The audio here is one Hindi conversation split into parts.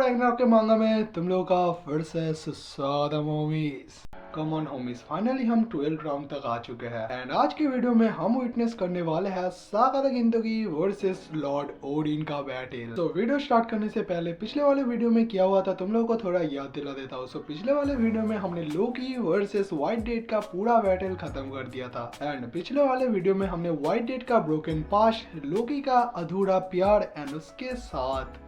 रैग्नारोक के मांगा में तुम लोगों का फिर से सुस्वागतम homies. Come on homies, finally हम 12 राउंड तक आ चुके हैं एंड आज की वीडियो में हम विटनेस करने वाले हैं saga the Gintoki versus Lord Odin का बैटल। तो वीडियो स्टार्ट करने से पहले पिछले वाले वीडियो में क्या हुआ था तुम लोगों को थोड़ा याद दिला देता हूँ। पिछले वाले वीडियो में हमने लोकी वर्सेस व्हाइट डेट का पूरा बैटल खत्म कर दिया था एंड पिछले वाले वीडियो में हमने व्हाइट डेट का ब्रोकन पास्ट, लोकी का अधूरा प्यार एंड उसके साथ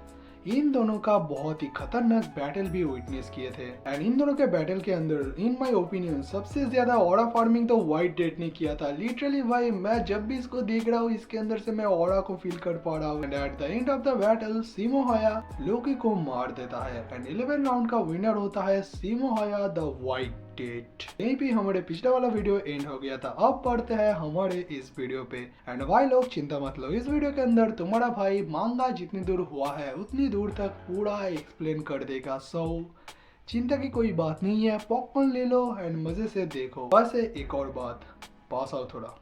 इन दोनों का बहुत ही खतरनाक बैटल भी विटनेस किए थे एंड इन दोनों के बैटल के अंदर इन माय ओपिनियन सबसे ज्यादा ऑरा फार्मिंग तो व्हाइट डेट ने किया था। लिटरली भाई मैं जब भी इसको देख रहा हूँ इसके अंदर से मैं ऑरा को फील कर पा रहा हूँ and at the end of the battle Simo Hayha Loki को मार देता है एंड 11 राउंड का विनर होता है सीमोहाया द व्हाइट डेट। यहीं पे हमारे पिछला वाला वीडियो एंड हो गया था। अब पढ़ते हैं हमारे इस वीडियो पे एंड भाई लोग चिंता मत लो, इस वीडियो के अंदर तुम्हारा भाई मांगा जितनी दूर हुआ है उतनी दूर तक पूरा एक्सप्लेन कर देगा। सो चिंता की कोई बात नहीं है, पॉपकॉर्न ले लो एंड मजे से देखो। बस एक और बात, पास आओ थोड़ा।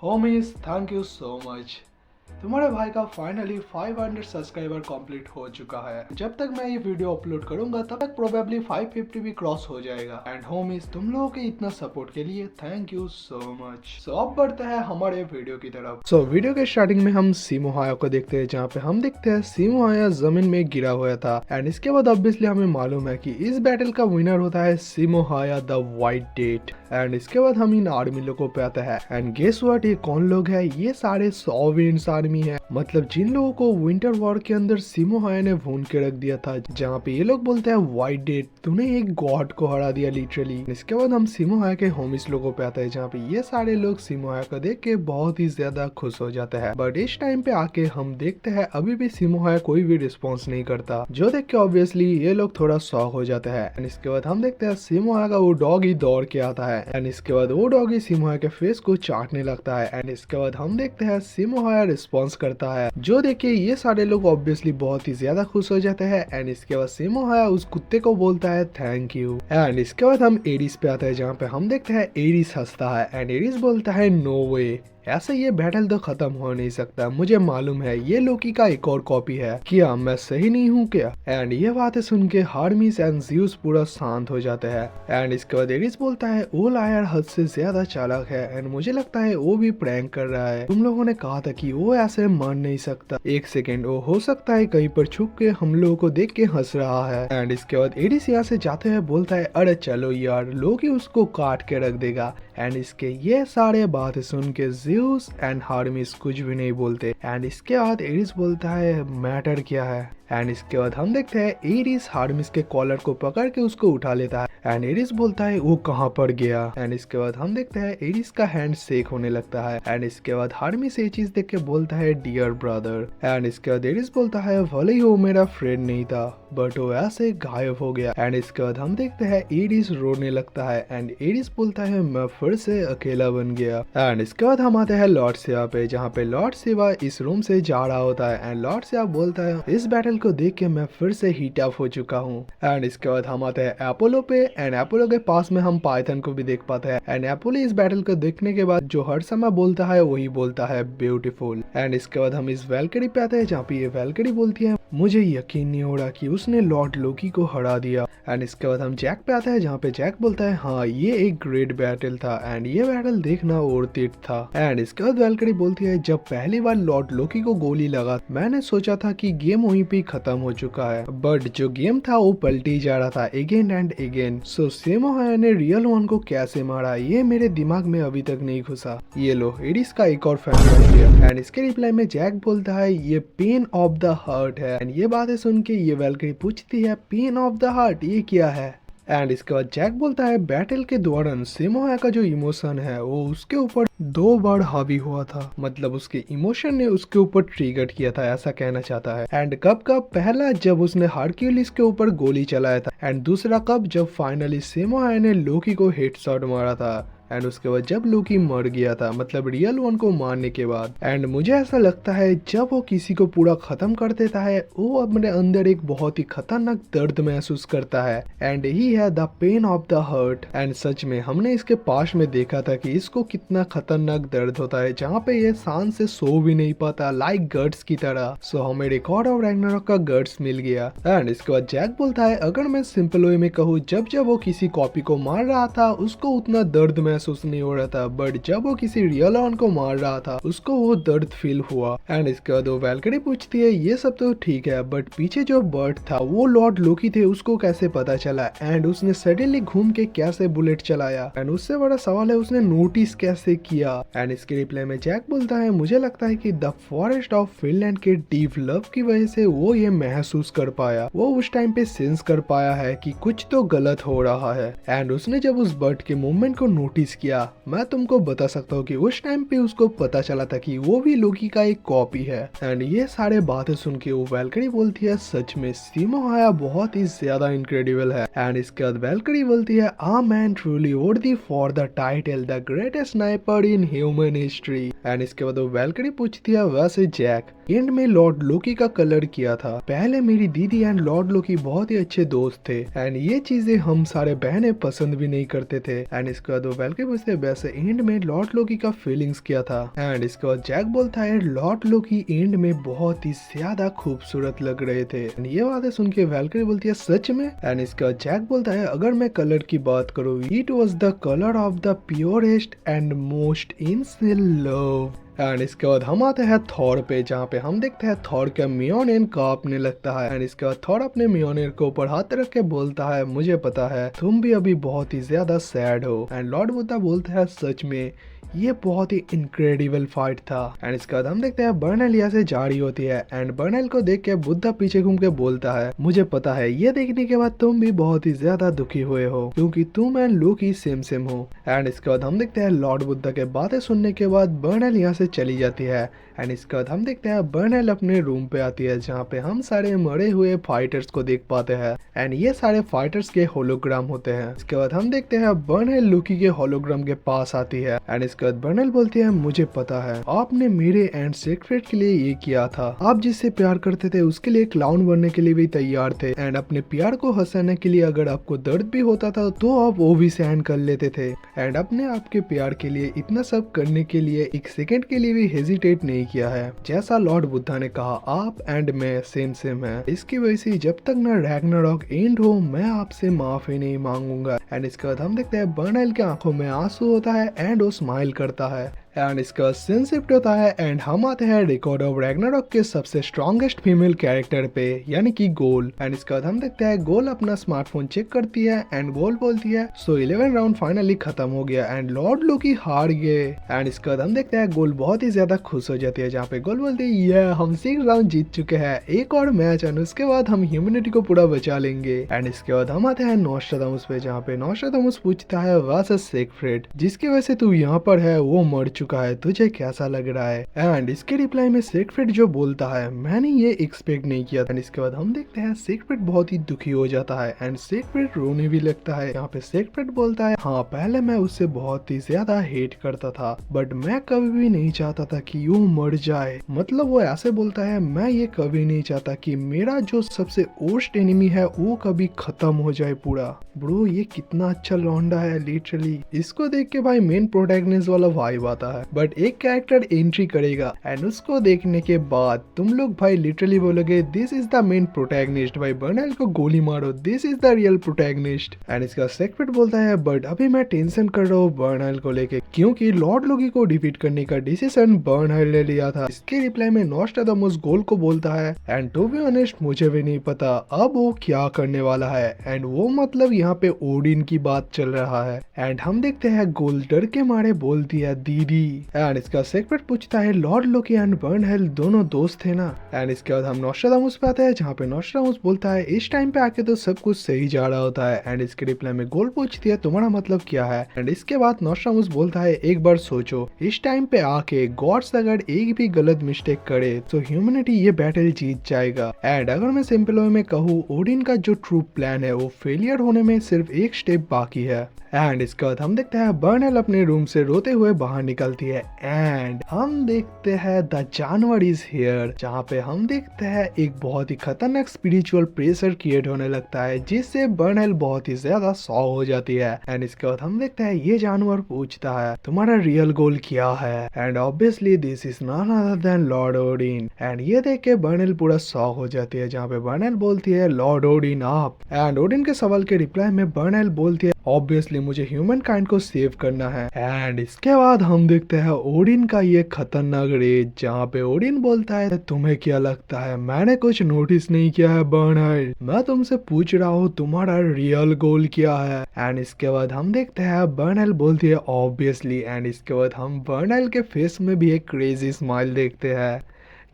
Homies thank you so much, तुम्हारे भाई का फाइनली 500 सब्सक्राइबर कंप्लीट हो चुका है। जब तक मैं ये वीडियो अपलोड करूंगा तब तक प्रोबेबली 550 भी क्रॉस हो जाएगा एंड होमीज तुम लोगों के इतना सपोर्ट के लिए थैंक यू सो मच। सो अब बढ़ते हैं हमारे वीडियो की तरफ। सो वीडियो के स्टार्टिंग में हम सीमोहाया को देखते हैं जहाँ पे हम देखते हैं सीमोहाया जमीन में गिरा हुआ था एंड इसके बाद ऑब्वियसली हमें मालूम है कि इस बैटल का विनर होता है सीमोहाया द व्हाइट डेट एंड इसके बाद हम इन आर्मी लोगों पे आते हैं एंड गेस व्हाट, ये कौन लोग है? ये सारे सॉवियंस आर्मी है, मतलब जिन लोगों को विंटर वॉर के अंदर सीमोहाया ने भून के रख दिया था, जहाँ पे ये लोग बोलते हैं व्हाइट डेट तूने एक गॉड को हरा दिया लिटरली। इसके बाद हम सीमोहाया के होमिस लोगों पे आते हैं जहाँ पे ये सारे लोग सीमोहाया को देख के बहुत ही ज्यादा खुश हो जाते हैं। बट इस टाइम पे आके हम देखते हैं अभी भी सीमोहाया कोई भी रिस्पॉन्स नहीं करता, जो देख के ऑब्वियसली ये लोग थोड़ा शॉक हो जाते हैं एंड इसके बाद हम देखते हैं सीमोहाया का वो डॉग ही दौड़ के आता है एंड इसके बाद वो डॉग ही सीमोहाया के फेस को चाटने लगता है एंड इसके बाद हम देखते हैं सीमोहाया रिस्पॉन्स करता है, जो देखिए ये सारे लोग ऑब्वियसली बहुत ही ज्यादा खुश हो जाते हैं एंड इसके बाद सीमोहाया उस कुत्ते को बोलता है थैंक यू एंड इसके बाद हम एरिस पे आते हैं जहाँ पे हम देखते हैं एरिस हंसता है एंड एरिस बोलता है नो वे, ऐसे ये बैटल तो खत्म हो नहीं सकता, मुझे मालूम है ये लोकी का एक और कॉपी है, क्या मैं सही नहीं हूँ क्या? एंड ये बातें सुन के हार्मिस एंड ज़्यूस पूरा शांत हो जाते हैं एंड इसके बाद एरिस बोलता है वो लायर हद से ज्यादा चालाक है एंड मुझे लगता है वो भी प्रैंक कर रहा है, तुम लोगों ने कहा था कि वो ऐसे मान नहीं सकता, एक सेकेंड वो हो सकता है कहीं पर छुप के हम लोगों को देख के हंस रहा है एंड इसके बाद एरिस यहाँ से जाते हुए बोलता है अरे चलो यार, लोकी उसको काट के रख देगा एंड इसके ये सारे बातें सुन के ज़्यूस एंड हार्मिस कुछ भी नहीं बोलते एंड इसके बाद एरिस बोलता है मैटर क्या है एंड इसके बाद हम देखते हैं एरिस हार्मिस के कॉलर को पकड़ के उसको उठा लेता है एंड एरिस बोलता है वो कहाँ पर गया एंड इसके बाद हम देखते हैं एरिस का हैंड शेक होने लगता है एंड इसके बाद हार्मिस ये चीज देख के बोलता है डियर ब्रदर एंड इसके बाद एरिस बोलता है भले ही वो मेरा फ्रेंड नहीं था बट वो ऐसे गायब हो गया एंड इसके बाद हम देखते हैं एरिस रोने लगता है एंड एरिस बोलता है मैं फिर से अकेला बन गया एंड इसके बाद हम आते हैं लॉर्ड सिवा पे जहाँ पे लॉर्ड सिवा इस रूम से जा रहा होता है एंड लॉर्ड सिवा बोलता है इस बैटल को देख के मैं फिर से हीट अप हो चुका हूँ एंड इसके बाद हम आते हैं एपोलो पे एंड एपोलो के पास में हम पाइथन को भी देख पाते हैं एंड एपोलो इस बैटल को देखने के बाद जो हर समय बोलता है वही बोलता है ब्यूटीफुल एंड इसके बाद हम इस वेलकरी पे आते हैं जहाँ पे ये वेलकरी बोलती है मुझे यकीन नहीं हो रहा कि उसने लॉर्ड लोकी को हरा दिया एंड इसके बाद हम जैक पे आते हैं जहाँ पे जैक बोलता है हाँ ये एक ग्रेट बैटल था एंड ये बैटल देखना वर्थ इट था एंड इसके बाद वेलकरी बोलती है जब पहली बार लॉर्ड लोकी को गोली लगा मैंने सोचा था कि गेम वहीं पे खत्म हो चुका है, बट जो गेम था वो पलटी जा रहा था अगेन एंड अगेन। सो सीमोहाया ने रियल वन को कैसे मारा ये मेरे दिमाग में अभी तक नहीं घुसा। ये लो एरिस का एक और फैन बन गया एंड इसके रिप्लाई में जैक बोलता है ये पेन ऑफ द हार्ट है एंड ये बातें सुन के ये वेलकरी पूछती है पेन ऑफ द हार्ट ये क्या है एंड इसके बाद जैक बोलता है बैटल के दौरान सीमोहाया का जो इमोशन है वो उसके ऊपर 2 बार हावी हुआ था, मतलब उसके इमोशन ने उसके ऊपर ट्रिगर किया था ऐसा कहना चाहता है एंड कब पहला जब उसने हरक्यूलिस के ऊपर गोली चलाया था एंड दूसरा कब जब फाइनली सीमोहाया ने लोकी को हेडशॉट मारा था एंड उसके बाद जब लोकी मर गया था, मतलब रियल वन को मारने के बाद। एंड मुझे ऐसा लगता है जब वो किसी को पूरा खत्म कर देता है वो अपने अंदर एक बहुत ही खतरनाक दर्द महसूस करता है, एंड ही है the pain of the heart. And सच में हमने इसके पास में देखा था कि इसको कितना खतरनाक दर्द होता है, जहाँ पे ये शांत से सो भी नहीं पाता, लाइक गट्स की तरह। सो हमें रिकॉर्ड ऑफ रैग्नारॉक का गट्स मिल गया। एंड इसके बाद जैक बोलता है अगर मैं सिंपल वे में कहूँ, जब जब वो किसी कॉपी को मार रहा था उसको उतना दर्द महसूस नहीं हो रहा था, बट जब वो किसी रियल वन को मार रहा था उसको वो दर्द फील हुआ। एंड इसके बाद वो वैल्करी पूछती है ये सब तो ठीक है, बट पीछे जो बर्ड था वो लॉर्ड लोकी थे, उसको कैसे पता चला, एंड उसने सडनली घूम के कैसे बुलेट चलाया, एंड उससे बड़ा सवाल है उसने नोटिस कैसे किया। एंड इसके रिप्लाई में जैक बोलता है मुझे लगता है कि द फॉरेस्ट ऑफ फिनलैंड के डीप लव की वजह से वो ये महसूस कर पाया, वो उस टाइम पे सेंस कर पाया है कि कुछ तो गलत हो रहा है। एंड उसने जब उस बर्ड के मूवमेंट को नोटिस किया, मैं तुमको बता सकता हूँ कि उस टाइम पे उसको पता चला था कि वो भी लोकी का एक कॉपी है। एंड ये सारे बातें सुन के वो वैल्करी बोलती है सच में सीमो हाया बहुत ही ज्यादा इनक्रेडिबल है। एंड इसके बाद वैल्करी बोलती है आ मैन ट्रूली वर्दी for the title the greatest sniper in human history. And इसके बाद वो वैल्करी पूछती है वैसे जैक एंड में लॉर्ड लोकी का कलर किया था, पहले मेरी दीदी एंड लॉर्ड लोकी बहुत ही अच्छे दोस्त थे, एंड ये चीजें हम सारे बहनें पसंद भी नहीं करते थे। एंड इसके बाद वो वैल्करी पूछते हैं वैसे एंड में लॉर्ड लोकी का फीलिंग्स किया था। एंड इसके बाद जैक बोलता है लॉर्ड लोकी एंड में बहुत ही ज्यादा खूबसूरत लग रहे थे। एंड ये बातें सुन के वैल्करी बोलती है सच में। एंड इसके बाद जैक बोलता है अगर मैं कलर की बात करूँ it was the colour of the purest and most sincere love. And इसके बाद हम आते हैं थॉर पे, जहाँ पे हम देखते हैं थॉर का मियोनेर कांपने लगता है। एंड इसके बाद थॉर अपने मियोनेर को ऊपर हाथ रख के बोलता है मुझे पता है तुम भी अभी बहुत ही ज्यादा सैड हो। एंड लॉर्ड बुद्धा बोलता है सच में ये बहुत ही इनक्रेडिबल फाइट था। एंड इसके बाद हम देखते हैं बर्नेल यहाँ से जारी होती है, एंड बर्नेल को देख के बुद्धा पीछे घूम के बोलता है मुझे पता है ये देखने के बाद तुम भी बहुत ही ज्यादा दुखी हुए हो क्योंकि तुम एंड लोकी सेम हो। एंड इसके बाद हम देखते हैं लॉर्ड बुद्धा के बातें सुनने के बाद बर्नेल यहाँ से चली जाती है। एंड इसके बाद हम देखते हैं बर्नेल अपने रूम पे आती है, जहाँ पे हम सारे मरे हुए फाइटर्स को देख पाते हैं, एंड ये सारे फाइटर्स के होलोग्राम होते हैं। इसके बाद हम देखते हैं बर्नेल लोकी के होलोग्राम के पास आती है। एंड इसके बाद बर्नेल बोलती है मुझे पता है आपने मेरे एंड सेक्रेट के लिए ये किया था, आप जिससे प्यार करते थे उसके लिए क्लाउन बनने के लिए भी तैयार थे, एंड अपने प्यार को हंसाने के लिए अगर आपको दर्द भी होता था तो आप वो भी सहन कर लेते थे, एंड अपने आपके प्यार के लिए इतना सब करने के लिए एक सेकंड के लिए भी हेजिटेट नहीं किया है। जैसा लॉर्ड बुद्धा ने कहा आप एंड मैं सेम है, इसकी वजह से जब तक ना रैग्नारॉक एंड हो मैं आपसे माफी नहीं मांगूंगा। एंड इसके बाद हम देखते हैं बर्नेल के आंखों में आंसू होता है एंड वो स्माइल करता है। एंड इसका सीन शिफ्ट होता है एंड हम आते हैं रिकॉर्ड ऑफ रैग्नारॉक के सबसे स्ट्रॉन्गेस्ट फीमेल कैरेक्टर पे, यानी कि गोल। एंड इसके बाद हम देखते हैं गोल अपना स्मार्टफोन चेक करती है एंड गोल बोलती है सो 11 राउंड फाइनली खत्म हो गया एंड लॉर्ड लोकी हार गए। एंड इसके बाद हम देखते हैं गोल बहुत ही ज्यादा खुश हो जाती है, जहाँ पे गोल बोलती है ये हम 6 राउंड जीत चुके हैं, एक और मैच एंड उसके बाद हम ह्यूमैनिटी को पूरा बचा लेंगे। एंड इसके बाद हम आते हैं नोस्ट्राडामस पे, जहाँ पे नोस्ट्राडामस पूछता है वर्सेस सेक्रेट जिसकी वजह से तू यहाँ पर है वो मर चुका है, तुझे कैसा लग रहा है। एंड इसके रिप्लाई में सेक्रेट जो बोलता है मैंने ये एक्सपेक्ट नहीं किया। एंड इसके बाद हम देखते हैं सेक्रेट बहुत ही दुखी हो जाता है एंड सेक्रेट रोने भी लगता है। यहाँ पे सेक्रेट बोलता है हाँ पहले मैं उससे बहुत ही ज्यादा हेट करता था बट मैं कभी भी नहीं चाहता था कि वो मर जाए, मतलब वो ऐसे बोलता है मैं ये कभी नहीं चाहता कि मेरा जो सबसे वर्स्ट एनिमी है वो कभी खत्म हो जाए पूरा। ब्रो ये कितना अच्छा लौंडा है लिटरली, इसको देख के भाई मेन प्रोटैगनिस्ट वाला वाइब आता है। बट एक कैरेक्टर एंट्री करेगा एंड उसको देखने के बाद तुम लोग भाई लिटरली बोलोगे this is the main protagonist, भाई बर्नेल को गोली मारो, this is the real protagonist. And इसका सेक्रेट बोलता है बट अभी मैं टेंशन कर रहा हूँ बर्नेल को लेके क्योंकि लॉर्ड लोकी को डिफीट करने का डिसीजन बर्नेल ने लिया था। इसके रिप्लाई में नोस्ट्राडामस गोल को बोलता है एंड टू बी ऑनेस्ट मुझे भी नहीं पता अब वो क्या करने वाला है, एंड वो मतलब यहाँ पे ओडिन की बात चल रहा है। एंड हम देखते हैं गोल डर के मारे बोलती है दीदी एंड इसका सेक्रेट पूछता है लॉर्ड लोकी एंड बर्नहेल दोनों दोस्त थे ना। एंड इसके बाद हम नोस्ट्राडामुस पे आते हैं जहाँ पे नोस्ट्राडामुस बोलता है इस टाइम पे आके तो सब कुछ सही जा रहा होता है। एंड इसके रिप्लाई में गोल्ड पूछती है तुम्हारा मतलब क्या है। एंड इसके बाद नोस्ट्राडामुस बोलता है एक बार सोचो, इस टाइम पे आके गॉड्स अगर एक भी गलत मिस्टेक करे तो ह्यूमैनिटी ये बैटल जीत जाएगा। एंड अगर मैं सिंपल वे में कहूँ ओडिन का जो ट्रू प्लान है वो फेलियर होने में सिर्फ एक स्टेप बाकी है। एंड इसके बाद हम देखते हैं बर्नहेल अपने रूम से रोते हुए बाहर निकलती है एंड हम देखते हैं द जानवर इज हियर, जहाँ पे हम देखते हैं एक बहुत ही खतरनाक स्पिरिचुअल प्रेशर क्रिएट होने लगता है जिससे बर्नहेल बहुत ही ज्यादा सॉ हो जाती है। एंड इसके बाद हम देखते हैं ये जानवर पूछता है तुम्हारा रियल गोल क्या है। And obviously this is none other then Lord Odin. And ये देख के बर्नहेल पूरा सॉ हो जाती है, जहाँ पे बर्नहेल बोलती है लॉर्ड ओडिन आप। एंड ओडिन के सवाल के रिप्लाई में बर्नहेल बोलती है ऑब्वियसली मुझे ह्यूमन काइंड को सेव करना है। एंड इसके बाद हम देखते हैं ओडिन का ये खतरनाक रेज, जहाँ पे ओडिन बोलता है तुम्हें क्या लगता है मैंने कुछ नोटिस नहीं किया है बर्नहेल, मैं तुमसे पूछ रहा हूँ तुम्हारा रियल गोल क्या है। एंड इसके बाद हम देखते हैं बर्नहेल बोलती है ऑब्वियसली। एंड इसके बाद हम बर्नहेल के फेस में भी एक क्रेजी स्माइल देखते हैं,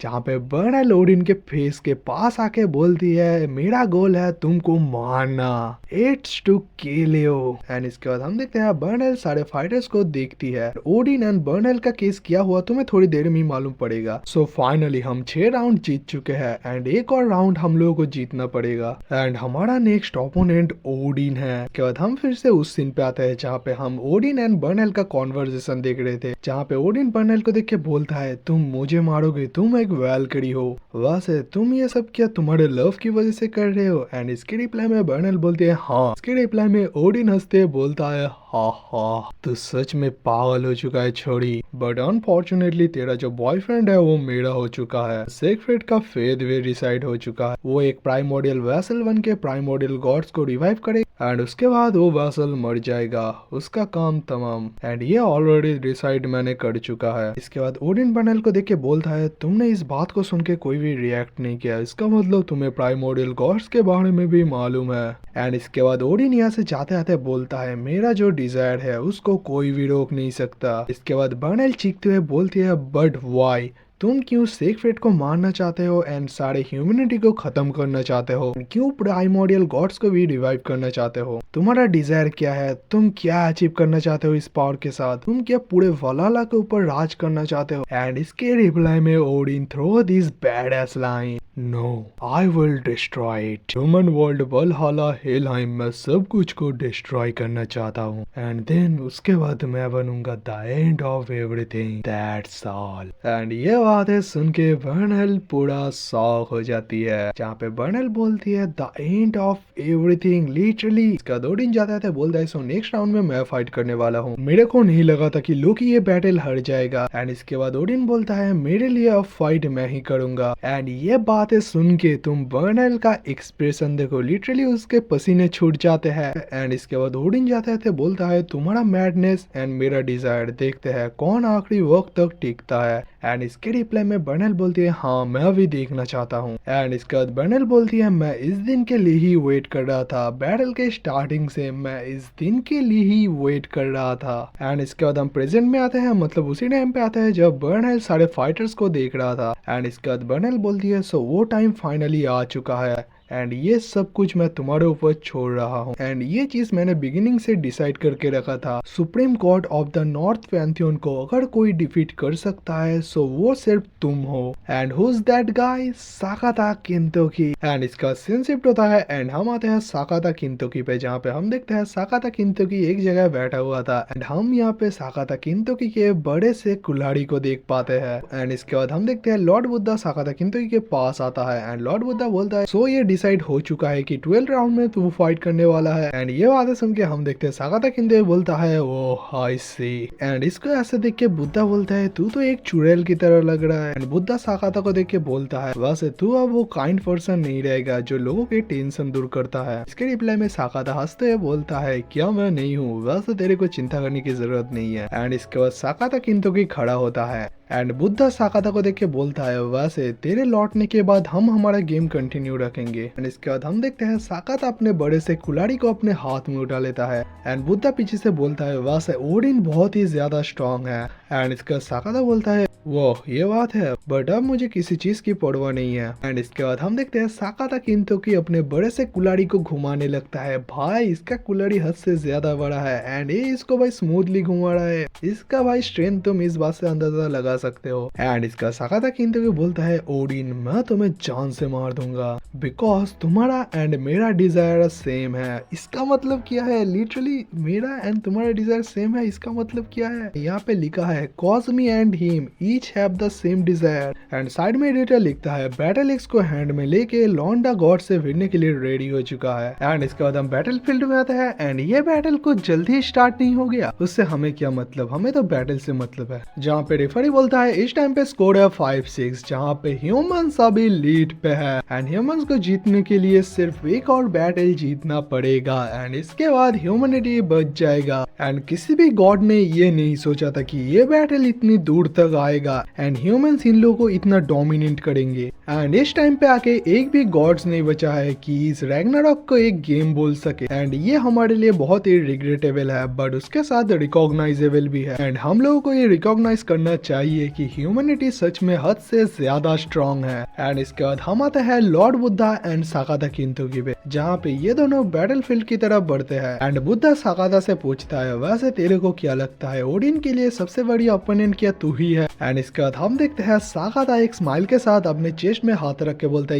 जहाँ पे बर्नहेल ओडिन के फेस के पास आके बोलती है मेरा गोल है तुमको मारना, it's to kill you. And इसके बाद हम देखते हैं बर्नहेल सारे फाइटर्स को देखती है। ओडिन एंड बर्नहेल का केस क्या हुआ तुम्हें थोड़ी देर में ही मालूम पड़ेगा। सो फाइनली हम 6 राउंड जीत चुके हैं एंड एक और राउंड हम लोगों को जीतना पड़ेगा। एंड हमारा नेक्स्ट ओपोनेंट ओडिन है। इसके बाद हम फिर से उस सीन पे आते हैं जहाँ पे हम ओडिन एंड बर्नहेल का कॉन्वर्सेशन देख रहे थे, जहाँ पे ओडिन बर्नहेल को देख के बोलता है तुम मुझे मारोगे, तुम वैल्करी हो, वैसे तुम ये सब क्या तुम्हारे लव की वजह से कर रहे हो। एंड इसके रिप्लाई में बर्नहेल बोलती है हाँ। इसके रिप्लाई में ओडिन हंसते बोलता है हा हा तू सच में पागल हो चुका है छोड़ी, बट अनफॉर्चुनेटली तेरा जो बॉयफ्रेंड है वो मेरा हो चुका है। सेक्रेट का फेथ वे डिसाइड हो चुका है, वो एक प्राइमोर्डियल वेसल बन के प्राइमोर्डियल गॉड्स को रिवाइव करे एंड उसके बाद वो वेसल मर जाएगा, उसका काम तमाम। एंड ये ऑलरेडी डिसाइड मैंने कर चुका है। इसके बाद ओडिन बर्नहेल को देख के बोलता है तुमने इस बात को सुन के कोई भी रिएक्ट नहीं किया, इसका मतलब तुम्हें प्राइमोर्डियल गॉड्स के बारे में भी मालूम है। एंड इसके बाद ओडिन यहाँ से जाते आते बोलता है मेरा जो डिजायर है उसको कोई भी रोक नहीं सकता। इसके बाद बर्नहेल चीखते हुए बोलती है बट व्हाई, तुम क्यों सेक्रेट को मारना चाहते हो एंड सारे ह्यूमैनिटी को खत्म करना चाहते हो, क्यों प्राइमोर्डियल गॉड्स को भी रिवाइव करना चाहते हो, तुम्हारा डिजायर क्या है, तुम क्या अचीव करना चाहते हो इस पावर के साथ, तुम क्या पूरे वलाला के ऊपर राज करना चाहते हो। एंड इसके रिप्लाई में Odin throw this badass line no I will destroy it, human world Valhalla Helheim मैं सब कुछ को डिस्ट्रॉय करना चाहता हूँ एंड देन उसके बाद मैं बनूंगा the end of everything, that's all. And ये बातें सुन के बर्नहेल पूरा शॉक हो जाती है, जहाँ पे बर्नहेल बोलती है the end of everything literally. इसका ओडिन जाता है बोलता है सो नेक्स्ट राउंड में मैं फाइट करने वाला हूँ, मेरे को नहीं लगा था कि लोकी ये बैटल हार जाएगा। एंड इसके बाद ओडिन बोलता है मेरे लिए अब फाइट मैं ही करूंगा। एंड ये बातें सुन के तुम बर्नहेल का एक्सप्रेशन देखो, लिटरली उसके पसीने छूट जाते हैं। एंड इसके बाद ओडिन जाता है बोलता है तुम्हारा मैडनेस एंड मेरा डिजायर देखते हैं कौन आखिरी वक्त तक टिकता है। एंड इसके रिप्लाई में बर्नहेल बोलती है हाँ मैं भी देखना चाहता हूँ। एंड इसके बाद बर्नहेल बोलती है मैं इस दिन के लिए ही वेट कर रहा था, बैटल के स्टार्टिंग से मैं इस दिन के लिए ही वेट कर रहा था। एंड इसके बाद हम प्रेजेंट में आते हैं, मतलब उसी टाइम पे आते हैं जब बर्नहेल सारे फाइटर्स को देख रहा था। एंड इसके बाद बर्नहेल बोलती है सो वो टाइम फाइनली आ चुका है एंड ये सब कुछ मैं तुम्हारे ऊपर छोड़ रहा हूँ। एंड ये चीज मैंने बिगिनिंग से डिसाइड करके रखा था, supreme god of the north Pantheon को अगर कोई डिफीट कर सकता है सो वो सिर्फ तुम हो। And who is that guy, Sakata Kintoki. And इसका सीन शिफ्ट होता है एंड हम आते हैं साकाता किंतोकी पे, जहाँ पे हम देखते हैं साकाता किंतोकी एक जगह बैठा हुआ था एंड हम यहाँ पे साकाता किंतोकी के बड़े से कुल्हाड़ी को देख पाते हैं। एंड इसके बाद हम देखते हैं लॉर्ड बुद्धा साकाता किंतोकी के पास आता है एंड लॉर्ड बुद्धा बोलता है सो ये डिसाइड हो चुका है कि 12 राउंड में तू फाइट करने वाला है। एंड ये बातें सुन के हम देखते हैं साकाता किंतोकी बोलता है ओह आई सी। एंड इसको ऐसे देख के बुद्धा बोलता है तू तो एक चुड़ैल की तरह लग रहा है। एंड बुद्धा साकाता को देख के बोलता है वैसे तू अब वो काइंड पर्सन नहीं रहेगा जो लोगों के टेंशन दूर करता है। इसके रिप्लाई में साकाता हंसते हुए बोलता है क्या मैं नहीं हूँ, वैसे तेरे को चिंता करने की जरूरत नहीं है। एंड इसके बाद साकाता किंतोकी खड़ा होता है एंड बुद्धा साकाता को देख के बोलता है वैसे तेरे लौटने के बाद हम हमारा गेम कंटिन्यू रखेंगे। एंड इसके बाद हम देखते हैं साकाता अपने बड़े से कुल्हाड़ी को अपने हाथ में उठा लेता है एंड बुद्धा पीछे से बोलता है वैसे ओडिन बहुत ही ज्यादा स्ट्रांग है। एंड इसका साकाता बोलता है वो ये बात है बट अब मुझे किसी चीज की परवाह नहीं है। एंड इसके बाद हम देखते हैं साकाता किंतोकी अपने बड़े से कुल्हाड़ी को घुमाने लगता है। भाई इसका कुल्हाड़ी हद से ज्यादा बड़ा है एंड ये इसको भाई स्मूथली घुमा रहा है। इसका भाई स्ट्रेंथ तुम इस बात से अंदाजा लगा सकते हो। एंड इसका साकाता किंतोकी बोलता है ओडिन मैं तुम्हें जान से मार दूंगा बिकॉज तुम्हारा एंड मेरा डिजायर सेम है। इसका मतलब क्या है? लिटरली मेरा एंड तुम्हारा डिजायर सेम है। इसका मतलब क्या है? यहाँ पे लिखा है cause me and him each have the same desire. And side में एडिटर लिखता है बैटल एक्स को हैंड में लेके लॉन्डा गॉड से भिड़ने के लिए रेडी हो चुका है। एंड इसके बाद हम बैटल फील्ड में आते हैं एंड ये बैटल कुछ जल्दी स्टार्ट नहीं हो गया। उससे हमें क्या मतलब? हमें तो बैटल से मतलब है। जहाँ पे रेफरी बोलता है इस टाइम पे स्कोर है 5-6 जहाँ पे ह्यूमंस अभी लीड पे है एंड ह्यूमंस को जीतने के लिए सिर्फ एक और बैटल जीतना पड़ेगा एंड इसके बाद ह्यूमनिटी बच जाएगा। एंड किसी भी गॉड ने ये नहीं सोचा था कि ये बैटल इतनी दूर तक आएगा एंड ह्यूमंस इन लोगों को इतना डोमिनेट करेंगे। एंड इस टाइम पे आके एक भी गॉड्स नहीं बचा है कि इस रैग्नारॉक को एक गेम बोल सके एंड ये हमारे लिए बहुत ही रिग्रेटेबल है बट उसके साथ रिकॉग्नाइजेबल भी है। एंड हम लोगों को ये रिकॉग्नाइज करना चाहिए कि ह्यूमनिटी सच में हद से ज्यादा स्ट्रॉन्ग है। एंड इसके बाद हम आते हैं लॉर्ड बुद्धा एंड साकाता किंतोकी पे जहाँ पे ये दोनों बैटल फील्ड की तरफ बढ़ते हैं। एंड बुद्धा साकाता से पूछता है वैसे तेरे को क्या लगता है ओडिन के लिए सबसे बड़ी ओपोनेंट क्या तू ही है? एंड इसके बाद हम देखते हैं साकाता एक स्माइल के साथ अपने चेस्ट में हाथ रख के बोलता है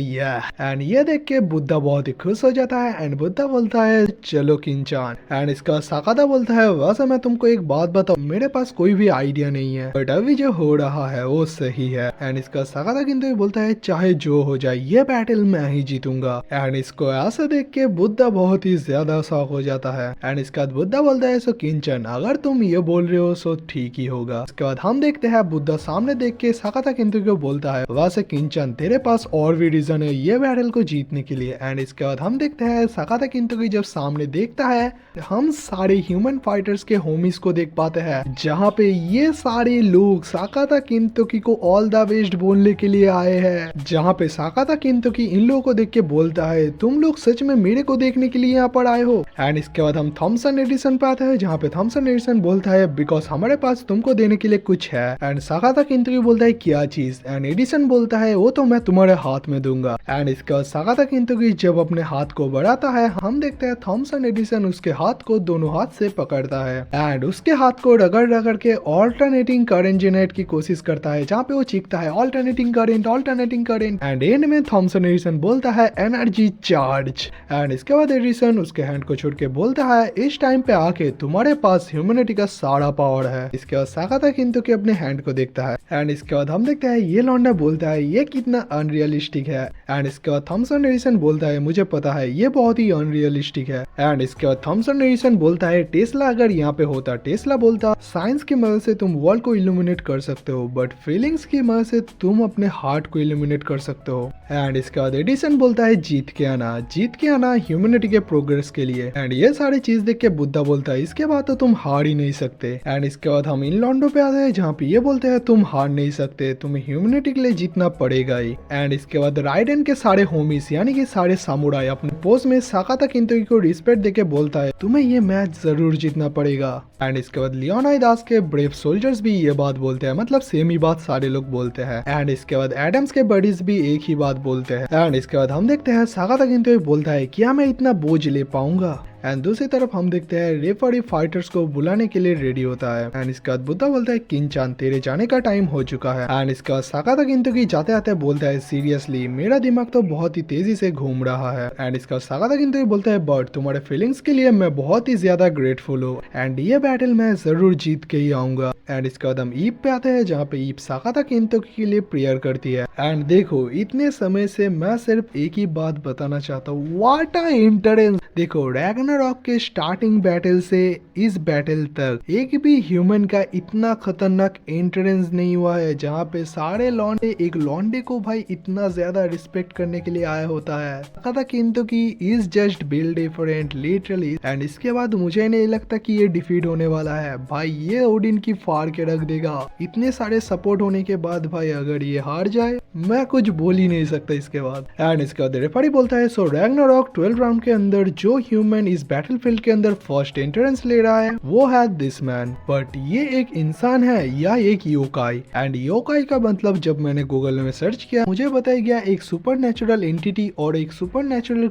एंड ये देख के बुद्धा बहुत ही खुश हो जाता है एंड बुद्धा बोलता है चलो किंचान। एंड इसका साकाता बोलता है वैसे मैं तुमको एक बात बताऊं मेरे पास कोई भी आइडिया नहीं है बट अभी जो हो रहा है वो सही है। एंड इसका साकाता किंतु बोलता है चाहे जो हो जाए ये बैटल मैं ही जीतूंगा। एंड इसको ऐसा देख के बुद्धा बहुत ही ज्यादा शॉक हो जाता है। एंड इसके बाद बुद्धा बोलता है सो किंचन अगर तुम ये बोल रहे हो सो ठीक ही होगा। इसके बाद हम देखते हैं बुद्धा सामने देख के साकाता किंतु को बोलता है वैसे किंचन तेरे पास और भी रीजन है ये बैटल को जीतने के लिए। एंड इसके बाद हम देखते हैं साकाता किंतु जब सामने देखता है हम सारे ह्यूमन फाइटर्स के होमीज को देख पाते हैं जहाँ पे ये सारे लोग साकाता किंतोकी को ऑल द बेस्ट बोलने के लिए आए हैं। जहाँ पे साकाता किंतोकी इन लोगों को देख के बोलता है तुम लोग सच में मेरे को देखने के लिए यहाँ पर आए हो। एंड इसके बाद हम थॉमसन एडिसन पे आते हैं जहाँ पे थॉमसन एडिसन बोलता है बिकॉज हमारे पास तुमको देने के लिए कुछ है। एंड साकाता किंतोकी बोलता है क्या चीज? एंड एडिसन बोलता है वो तो मैं तुम्हारे हाथ में दूंगा। एंड इसके बाद साकाता किंतोकी जब अपने हाथ को बढ़ाता है हम देखते हैं थॉमसन एडिसन उसके हाथ को दोनों हाथ से पकड़ता है एंड उसके हाथ को रगड़ रगड़ के ऑल्टरनेटिंग करंट जनरेट की कोशिश करता है जहाँ पे वो चीखता है ऑल्टरनेटिंग करंट। एंड एंड में थॉमसन एडिसन बोलता है एनर्जी चार्ज। एंड इसके बाद एडिसन उसके हैंड को छोड़ के बोलता है इस टाइम पे आके तुम्हारे पास ह्यूमनिटी का सारा पावर है। इसके बाद साकाता किंतोकी अपने हैंड को देखता है एंड इसके बाद हम देखते हैं ये लौंडा बोलता है ये कितना अनरियलिस्टिक है। एंड इसके बाद थॉमसन एडिसन बोलता है मुझे पता है ये बहुत ही अनरियलिस्टिक है। एंड इसके बाद थॉमसन एडिसन बोलता है टेस्ला अगर यहाँ पे होता टेस्ला बोलता साइंस की मदद से तुम वर्ल्ड को इल्यूमिनेट कर सकते हो बट फीलिंग्स की मदद से तुम अपने हार्ट को इल्यूमिनेट कर सकते हो। एंड इसके बाद एडिसन बोलता है जीत के आना ह्यूमनिटी के प्रोग्रेस के लिए। एंड ये सारी चीज देख के बुद्धा बोलता है इसके बाद तो तुम हार ही नहीं सकते। एंड इसके बाद हम इन लॉन्डो पे आते हैं जहाँ पे ये बोलते हैं तुम हार नहीं सकते तुम्हें ह्यूमनिटी के लिए जीतना पड़ेगा ही। एंड इसके बाद राइडेन के सारे होमीज यानी कि सारे सामुराई अपने पोज में साकाता किंतोकी को रिस्पेक्ट देके बोलता है तुम्हें ये मैच जरूर जीतना पड़ेगा। एंड इसके बाद लियोनाइदास के ब्रेव सोल्जर्स भी ये बात बोलते हैं मतलब सेम ही बात सारे लोग बोलते हैं। एंड इसके बाद एडम्स के बडीज भी एक ही बात बोलते हैं। एंड इसके बाद हम देखते हैं साकाता किंतोकी बोलता है क्या मैं इतना बोझ ले पाऊंगा? एंड दूसरी तरफ हम देखते हैं रेफरी फाइटर्स को बुलाने के लिए रेडी होता है। एंड इसके बाद बुद्धा बोलता है किंचान तेरे जाने का टाइम हो चुका है। एंड इसके बाद साकाता किंतोकी जाते आते बोलता है सीरियसली मेरा दिमाग तो बहुत ही तेजी से घूम रहा है। एंड इसके बाद साकाता किंतोकी बोलता है बट तुम्हारे फीलिंग्स के लिए मैं बहुत ही ज्यादा ग्रेटफुल हूँ एंड ये बैटल मैं जरूर जीत के ही आऊंगा। एंड इसके बाद हम ईप पे आते हैं जहाँ पे ईप साकाता किंतोकी के लिए प्रेयर करती है। एंड देखो इतने समय से मैं सिर्फ एक ही बात बताना चाहता हूँ व्हाट अ इंटरेस्ट। देखो रैग्नारॉक के स्टार्टिंग बैटल से इस बैटल तक एक भी ह्यूमन का इतना खतरनाक एंट्रेंस नहीं हुआ है जहाँ पे सारे लौंडे एक लौंडे को भाई इतना ज्यादा रिस्पेक्ट करने के लिए आया होता है। Sakata Kintoki is just build different literally. And इसके बाद मुझे नहीं लगता कि ये डिफीट होने वाला है भाई। ये ओडिन की फाड़ के रख देगा। इतने सारे सपोर्ट होने के बाद भाई अगर ये हार जाए मैं कुछ बोल ही नहीं सकता इसके बाद। एंड इसके बाद रेफरी बोलता है सो रैग्नारॉक 12 राउंड के अंदर जो ह्यूमन इस बैटलफील्ड के अंदर फर्स्ट एंट्रेंस ले रहा है वो है दिस मैन। बट ये एक इंसान है या एक योकाई। एंड योकाई का मतलब जब मैंने गूगल में सर्च किया मुझे बताया गया एक सुपर एंटिटी और एक सुपर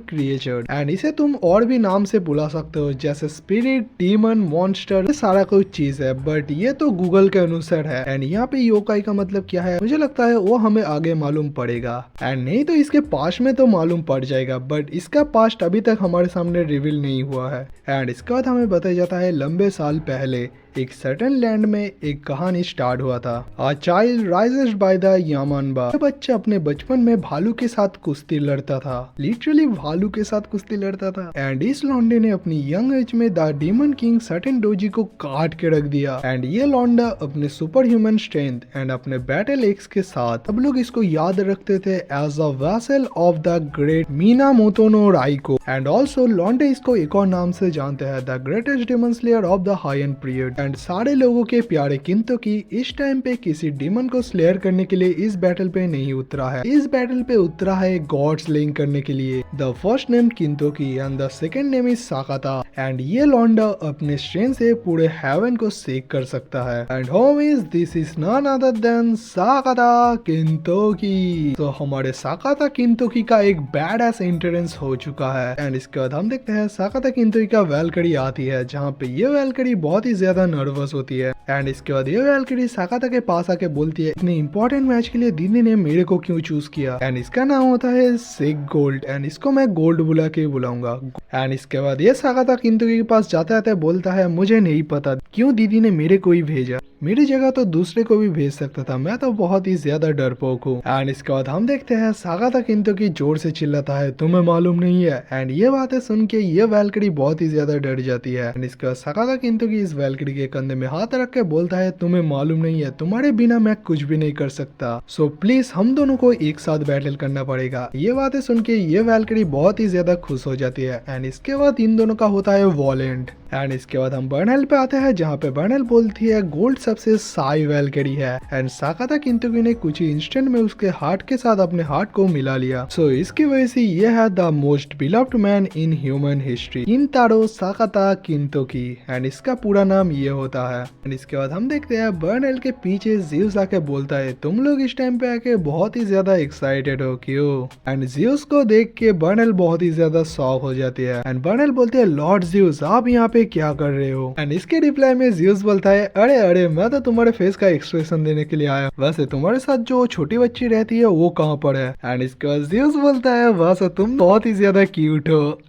क्रिएचर। एंड इसे तुम और भी नाम से बुला सकते हो जैसे स्पिरिट, डीमन, मॉन्स्टर, ये सारा कुछ चीज है। बट ये तो गूगल के अनुसार है। एंड यहाँ पे योकाई का मतलब क्या है मुझे लगता है वो हमें आगे मालूम पड़ेगा। एंड नहीं तो इसके पास्ट में तो मालूम पड़ जाएगा बट इसका पास्ट अभी तक हमारे सामने रिवील नहीं हुआ है। एंड इसके बाद हमें बताया जाता है लंबे साल पहले एक सर्टेन लैंड में एक कहानी स्टार्ट हुआ था। A child raises by the Yamanba. यह बच्चा अपने बचपन में भालू के साथ कुश्ती लड़ता था, लिटरली भालू के साथ कुश्ती लड़ता था। एंड इस लौंडे ने अपनी यंग एज में the demon king Shuten Doji को काट के रख दिया। एंड ये लौंडा अपने सुपर ह्यूमन स्ट्रेंथ एंड अपने बैटल एक्स के साथ सब लोग इसको याद रखते थे as a vessel of the great Minamoto no Raiko. And also लौंडे इसको एक और नाम से जानते हैं the greatest demon slayer of the Heian period. And सारे लोगों के प्यारे किंतोकी इस टाइम पे किसी डीमन को स्लेयर करने के लिए इस बैटल पे नहीं उतरा है। इस बैटल पे उतरा है गॉड स्लेइंग करने के लिए। The first name Kintoki and the second name is Sakata. And ये लौंडा अपने स्ट्रेंथ से पूरे हेवन को सेक कर सकता है। And homies this is none other than Sakata Kintoki. तो हमारे साकाता किंतोकी का एक बैड एस एंट्रेंस हो चुका है। एंड इसके बाद हम देखते हैं साकाता किंतोकी का वेलकरी आती है जहाँ पे ये वेलकरी बहुत ही ज्यादा नर्वस होती है। एंड इसके बाद ये वेलकरी साकाता के पास आके बोलती है इतने इंपॉर्टेंट मैच के लिए दीदी ने मेरे को क्यों चूज किया। एंड इसका नाम होता है सिक गोल्ड। एंड इसको मैं गोल्ड बुला के बुलाऊंगा। एंड इसके बाद ये साकाता किंतोकी के पास जाते आते बोलता है मुझे नहीं पता क्यों दीदी ने मेरे को ही भेजा, मेरी जगह तो दूसरे को भी भेज सकता था, मैं तो बहुत ही ज्यादा डरपोक हूँ। एंड इसके बाद हम देखते हैं साकाता किंतोकी जोर से चिल्लाता है तुम्हें मालूम नहीं है। एंड ये बातें सुन के ये वेलकरी बहुत ही ज्यादा डर जाती है। एंड इसके बाद साकाता किंतोकी इस वेलकरी के कंधे में हाथ रख के बोलता है तुम्हें मालूम नहीं है तुम्हारे बिना मैं कुछ भी नहीं कर सकता, सो प्लीज हम दोनों को एक साथ बैटल करना पड़ेगा। ये बातें सुन के ये वेलकरी बहुत ही ज्यादा खुश हो जाती है। एंड इसके बाद इन दोनों का होता है वॉलेंट। एंड इसके बाद हम बर्नहेल पे आते हैं जहाँ पे बर्नहेल बोलती है गोल्ड सबसे साई वेलकरी है। एंड साकाता किंतोकी ने कुछ ही इंस्टेंट में उसके हार्ट के साथ अपने हार्ट को मिला लिया। सो इसकी वजह से ये है the most beloved man in human history Kintaro Sakata Kintoki. And इसका पूरा नाम ये होता है। एंड इसके बाद हम देखते हैं बर्नहेल के पीछे ज़्यूस आके बोलता है तुम लोग इस टाइम पे आके बहुत ही ज्यादा एक्साइटेड हो क्यों। एंड ज़्यूस को देख के बर्नहेल बहुत ही ज्यादा शॉक हो जाती है। एंड बर्नहेल बोलते हैं लॉर्ड ज़्यूस आप यहाँ पे क्या कर रहे हो। एंड इसके रिप्लाई में ज़्यूस बोलता है अरे अरे मैं तो तुम्हारे फेस का एक्सप्रेशन देने के लिए आया, वैसे तुम्हारे साथ जो छोटी बच्ची रहती है वो कहाँ पर है। एंड इसके बाद ज़्यूस बोलता है वैसे तुम बहुत ही ज्यादा क्यूट हो।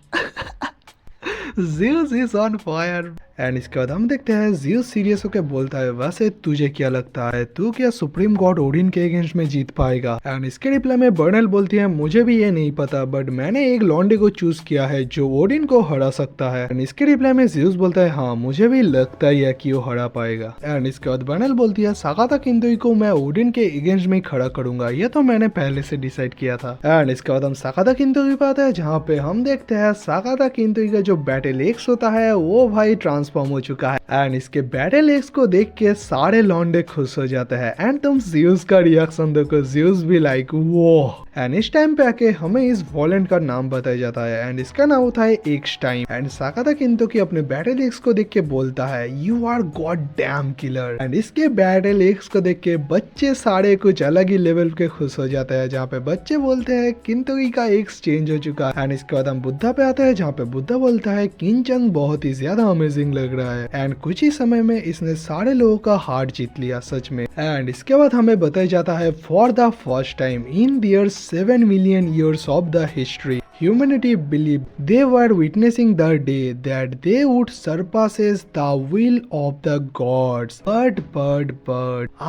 Zeus is on fire. And इसके बाद हम देखते हैं ज़्यूस सीरियस होकर बोलता है वैसे तुझे क्या लगता है तू क्या सुप्रीम गॉड ओडिन के अगेंस्ट में जीत पाएगा। एंड इसके रिप्लाई में बर्नहेल बोलती है मुझे भी ये नहीं पता बट मैंने एक लॉन्डे को चूज किया है जो ओडिन को हरा सकता है। एंड इसके रिप्लाई में ज़्यूस बोलता है हाँ मुझे भी लगता ही है कि वो हरा पाएगा। एंड इसके बाद बर्नहेल बोलती है साकाता किंतोकी को मैं ओडिन के अगेंस्ट में खड़ा करूंगा, ये तो मैंने पहले से डिसाइड किया था। एंड इसके बाद हम साकाता किंतोकी पे आते हैं जहाँ पे हम देखते हैं साकाता किंतोकी का जो बैटल एक्स होता है वो भाई ट्रांसफॉर्म हो चुका है। एंड इसके बैटल एक्स को देख के सारे लौंडे खुश हो जाते हैं। एंड तुम ज़्यूस का रिएक्शन देखो, ज़्यूस भी लाइक वो। एंड इस टाइम पे आके हमें इस वॉलेंट का नाम बताया जाता है। एंड इसका नाम होता है axe time. And Sakata Kintoki अपने बैटल एक्स को देख के बोलता है you are god damn killer. And इसके बैटल एक्स को देख के बच्चे सारे कुछ अलग ही लेवल के खुश हो जाते हैं जहाँ पे बच्चे बोलते हैं किंतोकी का एक्स चेंज हो चुका है। एंड इसके बाद हम बुद्धा पे आते हैं जहाँ पे बुद्धा बोलता है किंचन बहुत ही ज्यादा अमेजिंग लग रहा है। एंड कुछ ही समय में इसने सारे लोगों का हार्ट जीत लिया सच में। एंड इसके बाद हमें बताया जाता है for the first time in their 7 million years of the history humanity believed they were witnessing the day that they would surpasses the will of the gods but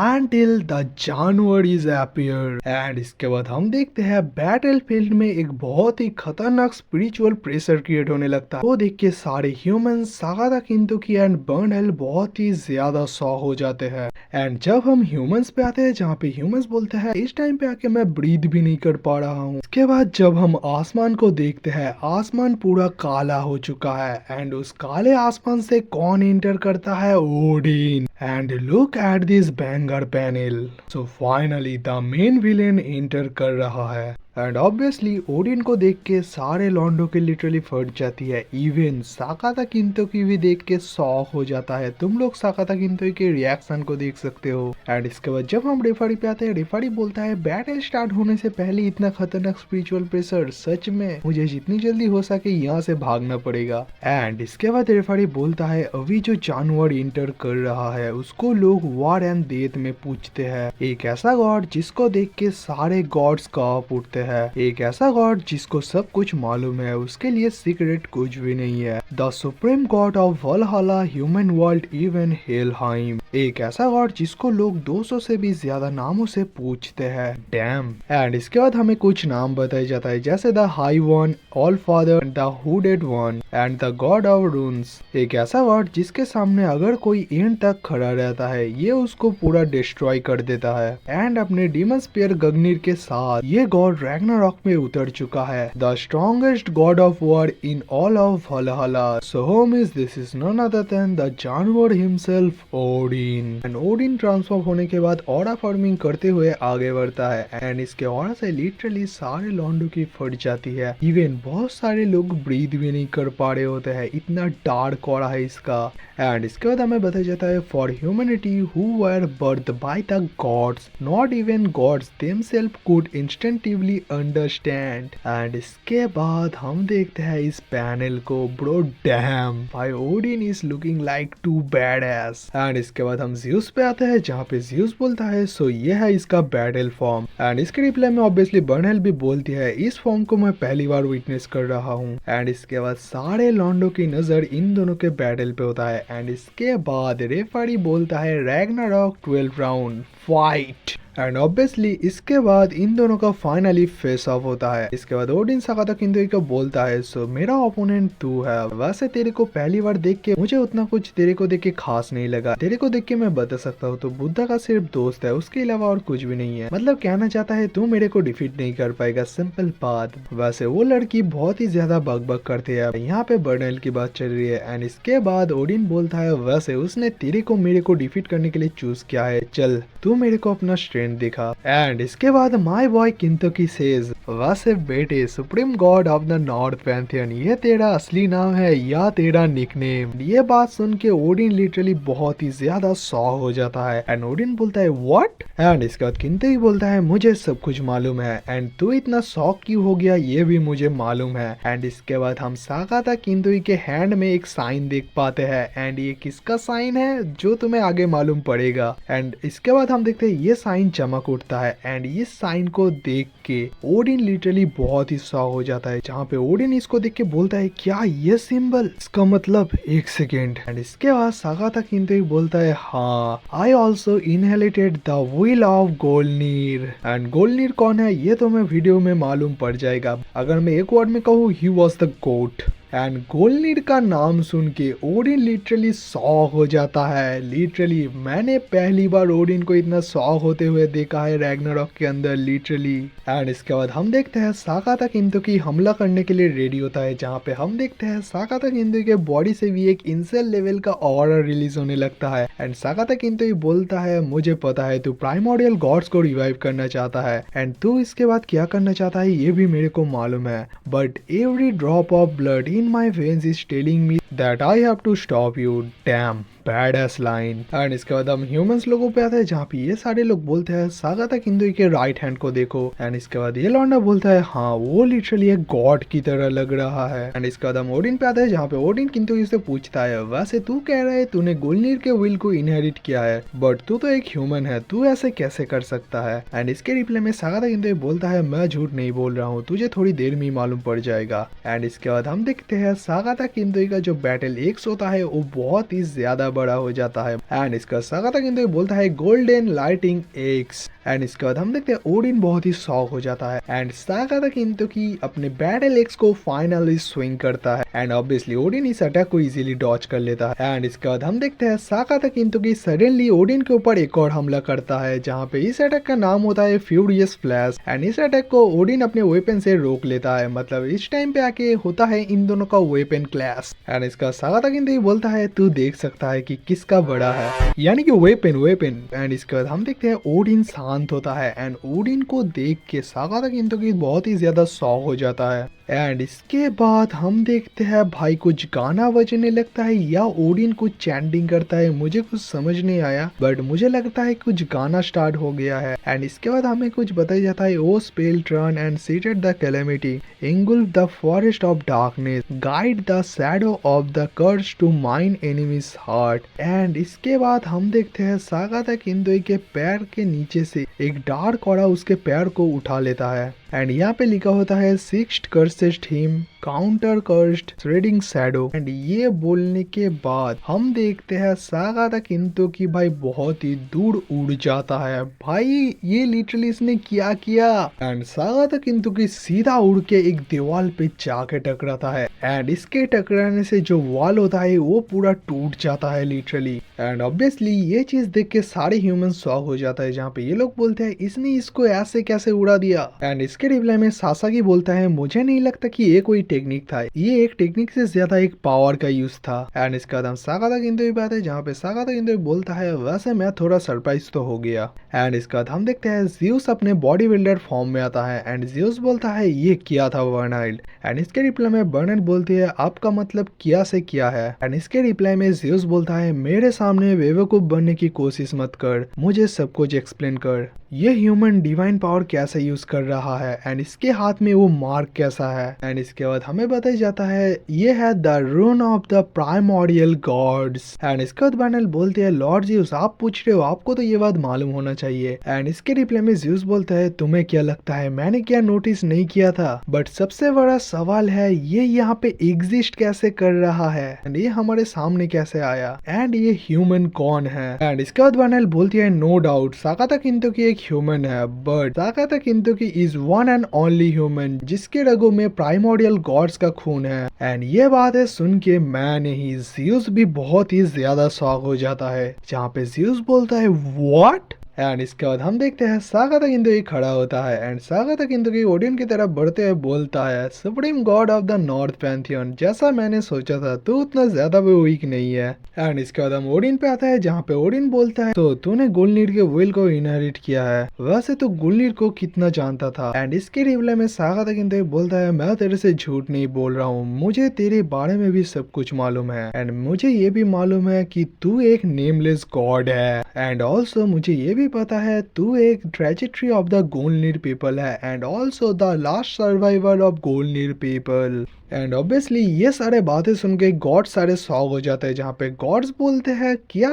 until the Januaries appeared। And इसके बाद हम देखते हैं बैटल फील्ड में एक बहुत ही खतरनाक स्पिरिचुअल प्रेशर क्रिएट होने लगता है। वो देख के सारे ह्यूमन साकाता किंतोकी एंड बर्नहेल बहुत ही ज्यादा शॉक हो जाते हैं। एंड जब हम ह्यूमंस पे आते हैं जहाँ पे ह्यूमंस बोलते हैं इस टाइम पे आके मैं ब्रीथ भी नहीं कर पा रहा हूँ। इसके बाद जब हम आसमान को देखते हैं आसमान पूरा काला हो चुका है एंड उस काले आसमान से कौन एंटर करता है, Odin. And look at this banger panel, so finally the main villain enter कर रहा है। एंड ऑब्वियसली ओडिन को देख के सारे लॉन्डो के लिटरली फट जाती है, इवन साकाता किंतो की भी देख के शॉक हो जाता है। तुम लोग साकाता किंतो के रिएक्शन को देख सकते हो। एंड इसके बाद जब हम रेफरी पे आते हैं, रेफरी बोलता है बैटल स्टार्ट होने से पहले इतना खतरनाक स्पिरिचुअल प्रेशर, सच में मुझे जितनी जल्दी हो सके यहाँ से भागना पड़ेगा। एंड इसके बाद रेफरी बोलता है अभी जो जानवर इंटर कर रहा है उसको लोग वॉर एंड डेथ में पूछते हैं, एक ऐसा गॉड जिसको देख के सारे गॉड्स कांप उठते हैं, एक ऐसा गॉड जिसको सब कुछ मालूम है, उसके लिए सीक्रेट कुछ भी नहीं है, the supreme god of Valhalla, human world, even Helheim, एक ऐसा गॉड जिसको लोग 200 से भी ज्यादा नामों से पूछते हैं। डैम। एंड इसके बाद हमें कुछ नाम बताया जाता है जैसे the high one, all father, the hooded one and the God of रून्स, एक ऐसा गॉड जिसके सामने अगर कोई एंड तक खड़ा रहता है ये उसको पूरा डिस्ट्रॉय कर देता है। एंड अपने डीमन स्पीयर गगनीर के साथ ये गॉड रैग्नारॉक में उतर चुका है, the strongest god of war in all of Valhalla, so homie is this is none other than the जानवर himself, Odin. And Odin transform होने के बाद ऑरा फार्मिंग करते हुए आगे बढ़ता है एंड इसके ऑरा से लिटरली सारे लॉन्डो की फट जाती है, इवन बहुत सारे लोग ब्रीथ भी नहीं कर पा रहे होते हैं, इतना डार्क ऑरा है इसका। एंड इसके बाद हमें बताया जाता है for humanity who were birth by the gods, not even gods themselves could instinctively understand. And इसके बाद हम देखते हैं इस पैनल को, ब्रो डैम भाई Odin is looking like too bad ass. And इसके बाद हम ज़्यूस पे आते हैं जहाँ पे ज़्यूस बोलता है सो ये है इसका बैटल फॉर्म। एंड इसके रिप्लाई में ऑब्वियसली बर्नहेल भी बोलती है इस फॉर्म को मैं पहली बार विटनेस कर रहा हूँ। एंड इसके बाद सारे लॉन्डो की नजर इन दोनों के बैटल पे होता है एंड इसके बाद रेफरी बोलता है Ragnarok 12 round fight. And obviously इसके बाद इन दोनों का फाइनली फेस ऑफ होता है। इसके बाद ओडिन साकाता किंतो को बोलता है सो मेरा ओपोनेंट तू है, वैसे तेरे को पहली बार देख के मुझे उतना कुछ तेरे को देख के खास नहीं लगा, तेरे को देख के मैं बता सकता हूँ तो बुद्धा का सिर्फ दोस्त है, उसके अलावा और कुछ भी नहीं है, मतलब कहना चाहता है तू मेरे को डिफीट नहीं कर पाएगा, सिंपल बात। वैसे वो लड़की बहुत ही ज्यादा बकबक करती है, यहाँ पे बर्नहेल की बात चल रही है। एंड इसके बाद ओडिन बोलता है वैसे उसने तेरे को मेरे को डिफीट करने के लिए चूज किया है, चल तू मेरे को अपना स्ट्रेंथ दिखा। एंड इसके बाद माय बॉय किंतोकी सेज वैसे बेटे supreme god of the north Pantheon ये तेरा असली नाम है या तेरा निकनेम। ये बात सुन के ओडिन लिटरली बहुत ही ज्यादा शॉक हो जाता है एंड ओडिन बोलता है व्हाट। एंड इसके बाद किंतो बोलता है मुझे सब कुछ मालूम है एंड तू इतना शॉक क्यों हो गया ये भी मुझे मालूम है। एंड इसके बाद हम साकाता किंतो के हैंड में एक साइन देख पाते हैं एंड ये किसका साइन है जो तुम्हें आगे मालूम पड़ेगा। एंड इसके बाद हम देखते हैं ये साइन चमक उठता है एंड इस साइन को देख के ओडिन लिटरली बहुत ही शॉक हो जाता है, जहाँ पे ओडिन इसको देख के बोलता है क्या ये सिंबल, इसका मतलब एक सेकेंड। एंड इसके बाद साकाता किंतो बोलता है हाँ I also inherited the will of Goldnir. And Goldnir कौन है ये तो मैं वीडियो में मालूम पड़ जाएगा, अगर मैं एक वर्ड में कहूँ he was the goat. And Goldnir का नाम सुन के ओडिन लिटरली शॉक हो जाता है, लिटरली मैंने पहली बार ओडिन को इतना शॉक होते हुए देखा है रैग्नारॉक के अंदर लिटरली। एंड इसके बाद हम देखते हैं साकाता किंतो की हमला करने के लिए रेडी होता है, जहाँ पे हम देखते हैं साकाता किंतो के बॉडी से भी एक इंसेल लेवल का ऑरा रिलीज होने लगता है। एंड साकाता किंतो बोलता है मुझे पता है तू प्राइमोर्डियल गॉड्स को रिवाइव करना चाहता है एंड तू इसके बाद क्या करना चाहता है ये भी मेरे को मालूम है, but every drop of blood in my veins is telling me that I have to stop you. Damn. Bad S line. And इसके बाद हम ह्यूमंस लोगों पे आते हैं जहाँ पे ये सारे लोग बोलते हैं साकाता किंतो के राइट हैंड को देखो। एंड इसके बाद ये लौंडा बोलता है हाँ वो लिटरली एक गॉड की तरह लग रहा है। एंड इसके बाद हम ओडिन पे आते हैं जहाँ पे ओडिन किंतो से पूछता है वैसे तू कह रहा है तूने गोल्डनीर के विल को इनहेरिट किया है, बट तू तो एक ह्यूमन है, तू ऐसे कैसे कर सकता है। एंड इसके रिप्लाई में साकाता किंतो बोलता है मैं झूठ नहीं बोल रहा हूँ, तुझे थोड़ी देर में ही मालूम पड़ जाएगा। एंड इसके बाद हम देखते हैं साकाता किंतो का जो बैटल एक्स होता है वो बहुत ही ज्यादा बड़ा हो जाता है। एंड इसका साकाता किंतो बोलता है गोल्डन लाइटिंग एक्स। एंड इसके बाद हम देखते हैं ओडिन बहुत ही शॉक हो जाता है एंड सागा द किंतोकी अपने बैटल एक्स को फाइनली स्विंग करता है एंड ऑब्वियसली ओडिन इस अटैक को इजीली डॉज कर लेता है एंड इसके बाद हम देखते हैं सागा द किंतोकी सडनली ओडिन के ऊपर एक और हमला करता है जहाँ पे इस अटैक का नाम होता है फ्यूरियस फ्लैश एंड इस अटैक को ओडिन अपने वेपन से रोक लेता है। मतलब इस टाइम पे आके होता है इन दोनों का वेपन क्लैश एंड इसका सागा द किंतोकी बोलता है तू देख सकता है कि किसका बड़ा है, यानी कि वेपन एंड इसके बाद हम देखते हैं ओडिन शांत होता है एंड ओडिन को देख के सागा द किंतोकी बहुत ही ज्यादा शॉक हो जाता है एंड इसके बाद हम देखते हैं भाई कुछ गाना बजने लगता है या ओडिन कुछ चैंटिंग करता है, मुझे कुछ समझ नहीं आया बट मुझे लगता है कुछ गाना स्टार्ट हो गया है एंड इसके बाद हमें कुछ बताया जाता है oh spell turn and seated the calamity engulf the forest of darkness guide the shadow of the curse to mine enemy's heart and इसके बाद हम देखते हैं सागा द किंतोकी के पैर के नीचे से एक डार्क ऑरा उसके पैर को उठा लेता है एंड यहाँ पे लिखा होता है sixth cursed him counter cursed threading shadow and ये बोलने के बाद हम देखते हैं सागा द किंतोकी भाई बहुत ही दूर उड़ जाता है। भाई ये लिटरली इसने क्या किया एंड सागा द किंतोकी सीधा उड़ के एक दीवार पे जाके टकराता है एंड इसके टकराने से जो वॉल होता है वो पूरा टूट जाता है लिटरली एंड ऑब्वियसली ये चीज देख के सारे ह्यूमन शॉक हो जाता है जहाँ पे ये लोग बोलते हैं इसने इसको ऐसे कैसे उड़ा दिया एंड इसके रिप्लाई में सासाकी बोलता है मुझे नहीं लगता कि ये कोई टेक्निक था, ये एक टेक्निक से ज्यादा एक पावर का यूज था एंड इसका बाद हम सागा द किंतोकी बात है जहाँ पे सागा द किंतोकी बोलता है वैसे मैं थोड़ा सरप्राइज तो हो गया एंड इसका बाद हम देखते हैं ज़्यूस अपने बॉडी बिल्डर फॉर्म में आता है एंड ज़्यूस बोलता है ये किया था बर्नाइल्ड एंड इसके रिप्लाई में बर्नाइल्ड बोलती है आपका मतलब किया से किया है एंड इसके रिप्लाई में ज़्यूस बोलता है मेरे सामने बेवकूफ बनने की कोशिश मत कर, मुझे सब कुछ एक्सप्लेन कर, ये ह्यूमन डिवाइन पावर कैसे यूज कर रहा है एंड इसके हाथ में वो मार्क कैसा है एंड इसके बाद हमें बताया जाता है ये है the rune of the primordial gods and इसके बाद बर्नाइल्ड बोलते हैं लॉर्ड ज़्यूस आप पूछ रहे हो, आपको तो ये बात मालूम होना चाहिए एंड इसके रिप्लाई में ज़्यूस बोलता है तुम्हें क्या लगता है मैंने क्या नोटिस नहीं किया था, बट सबसे बड़ा सवाल है ये यहाँ पे एग्जिस्ट कैसे कर रहा है एंड ये हमारे सामने कैसे आया एंड ये ह्यूमन कौन है एंड इसके बाद बर्नाइल्ड बोलती है no doubt Sakata Kintoki एक ह्यूमन है but Sakata Kintoki is one and only human जिसके रगों में प्राइमोरियल गॉड्स का खून है एंड ये बात है सुन के मैं नहीं ज़्यूस भी बहुत ही ज्यादा शॉक हो जाता है जहाँ पे ज़्यूस बोलता है व्हाट एंड इसके बाद हम देखते हैं सागा द किंतोकी खड़ा होता है एंड सागा द किंतोकी ओडिन की तरफ बढ़ते हुए बोलता है supreme god of the north Pantheon जैसा मैंने सोचा था तू उतना ज्यादा भी वीक नहीं है एंड इसके बाद हम ओडिन पे आता है जहाँ पे ओडिन बोलता है तो तूने गुलनीर के विल को इनहेरिट किया है, वैसे तो गुलनीर को कितना जानता था एंड इसके रिप्लाई में सागा द किंतोकी बोलता है मैं तेरे से झूठ नहीं बोल रहा हूँ, मुझे तेरे बारे में भी सब कुछ मालूम है एंड मुझे ये भी मालूम है कि तू एक नेमलेस गॉड है एंड ऑल्सो मुझे ये भी पता है तू एक trajectory of the Goldnir people है and also the last survivor of Goldnir people and obviously ये सारे बातें सुन के गॉड सारे शॉक हो जाते हैं जहाँ पे गॉड्स बोलते हैं क्या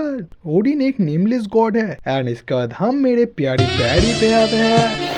ओडिन एक नेमलेस गॉड है एंड इसके बाद हम मेरे प्यारी पैरी पे आते हैं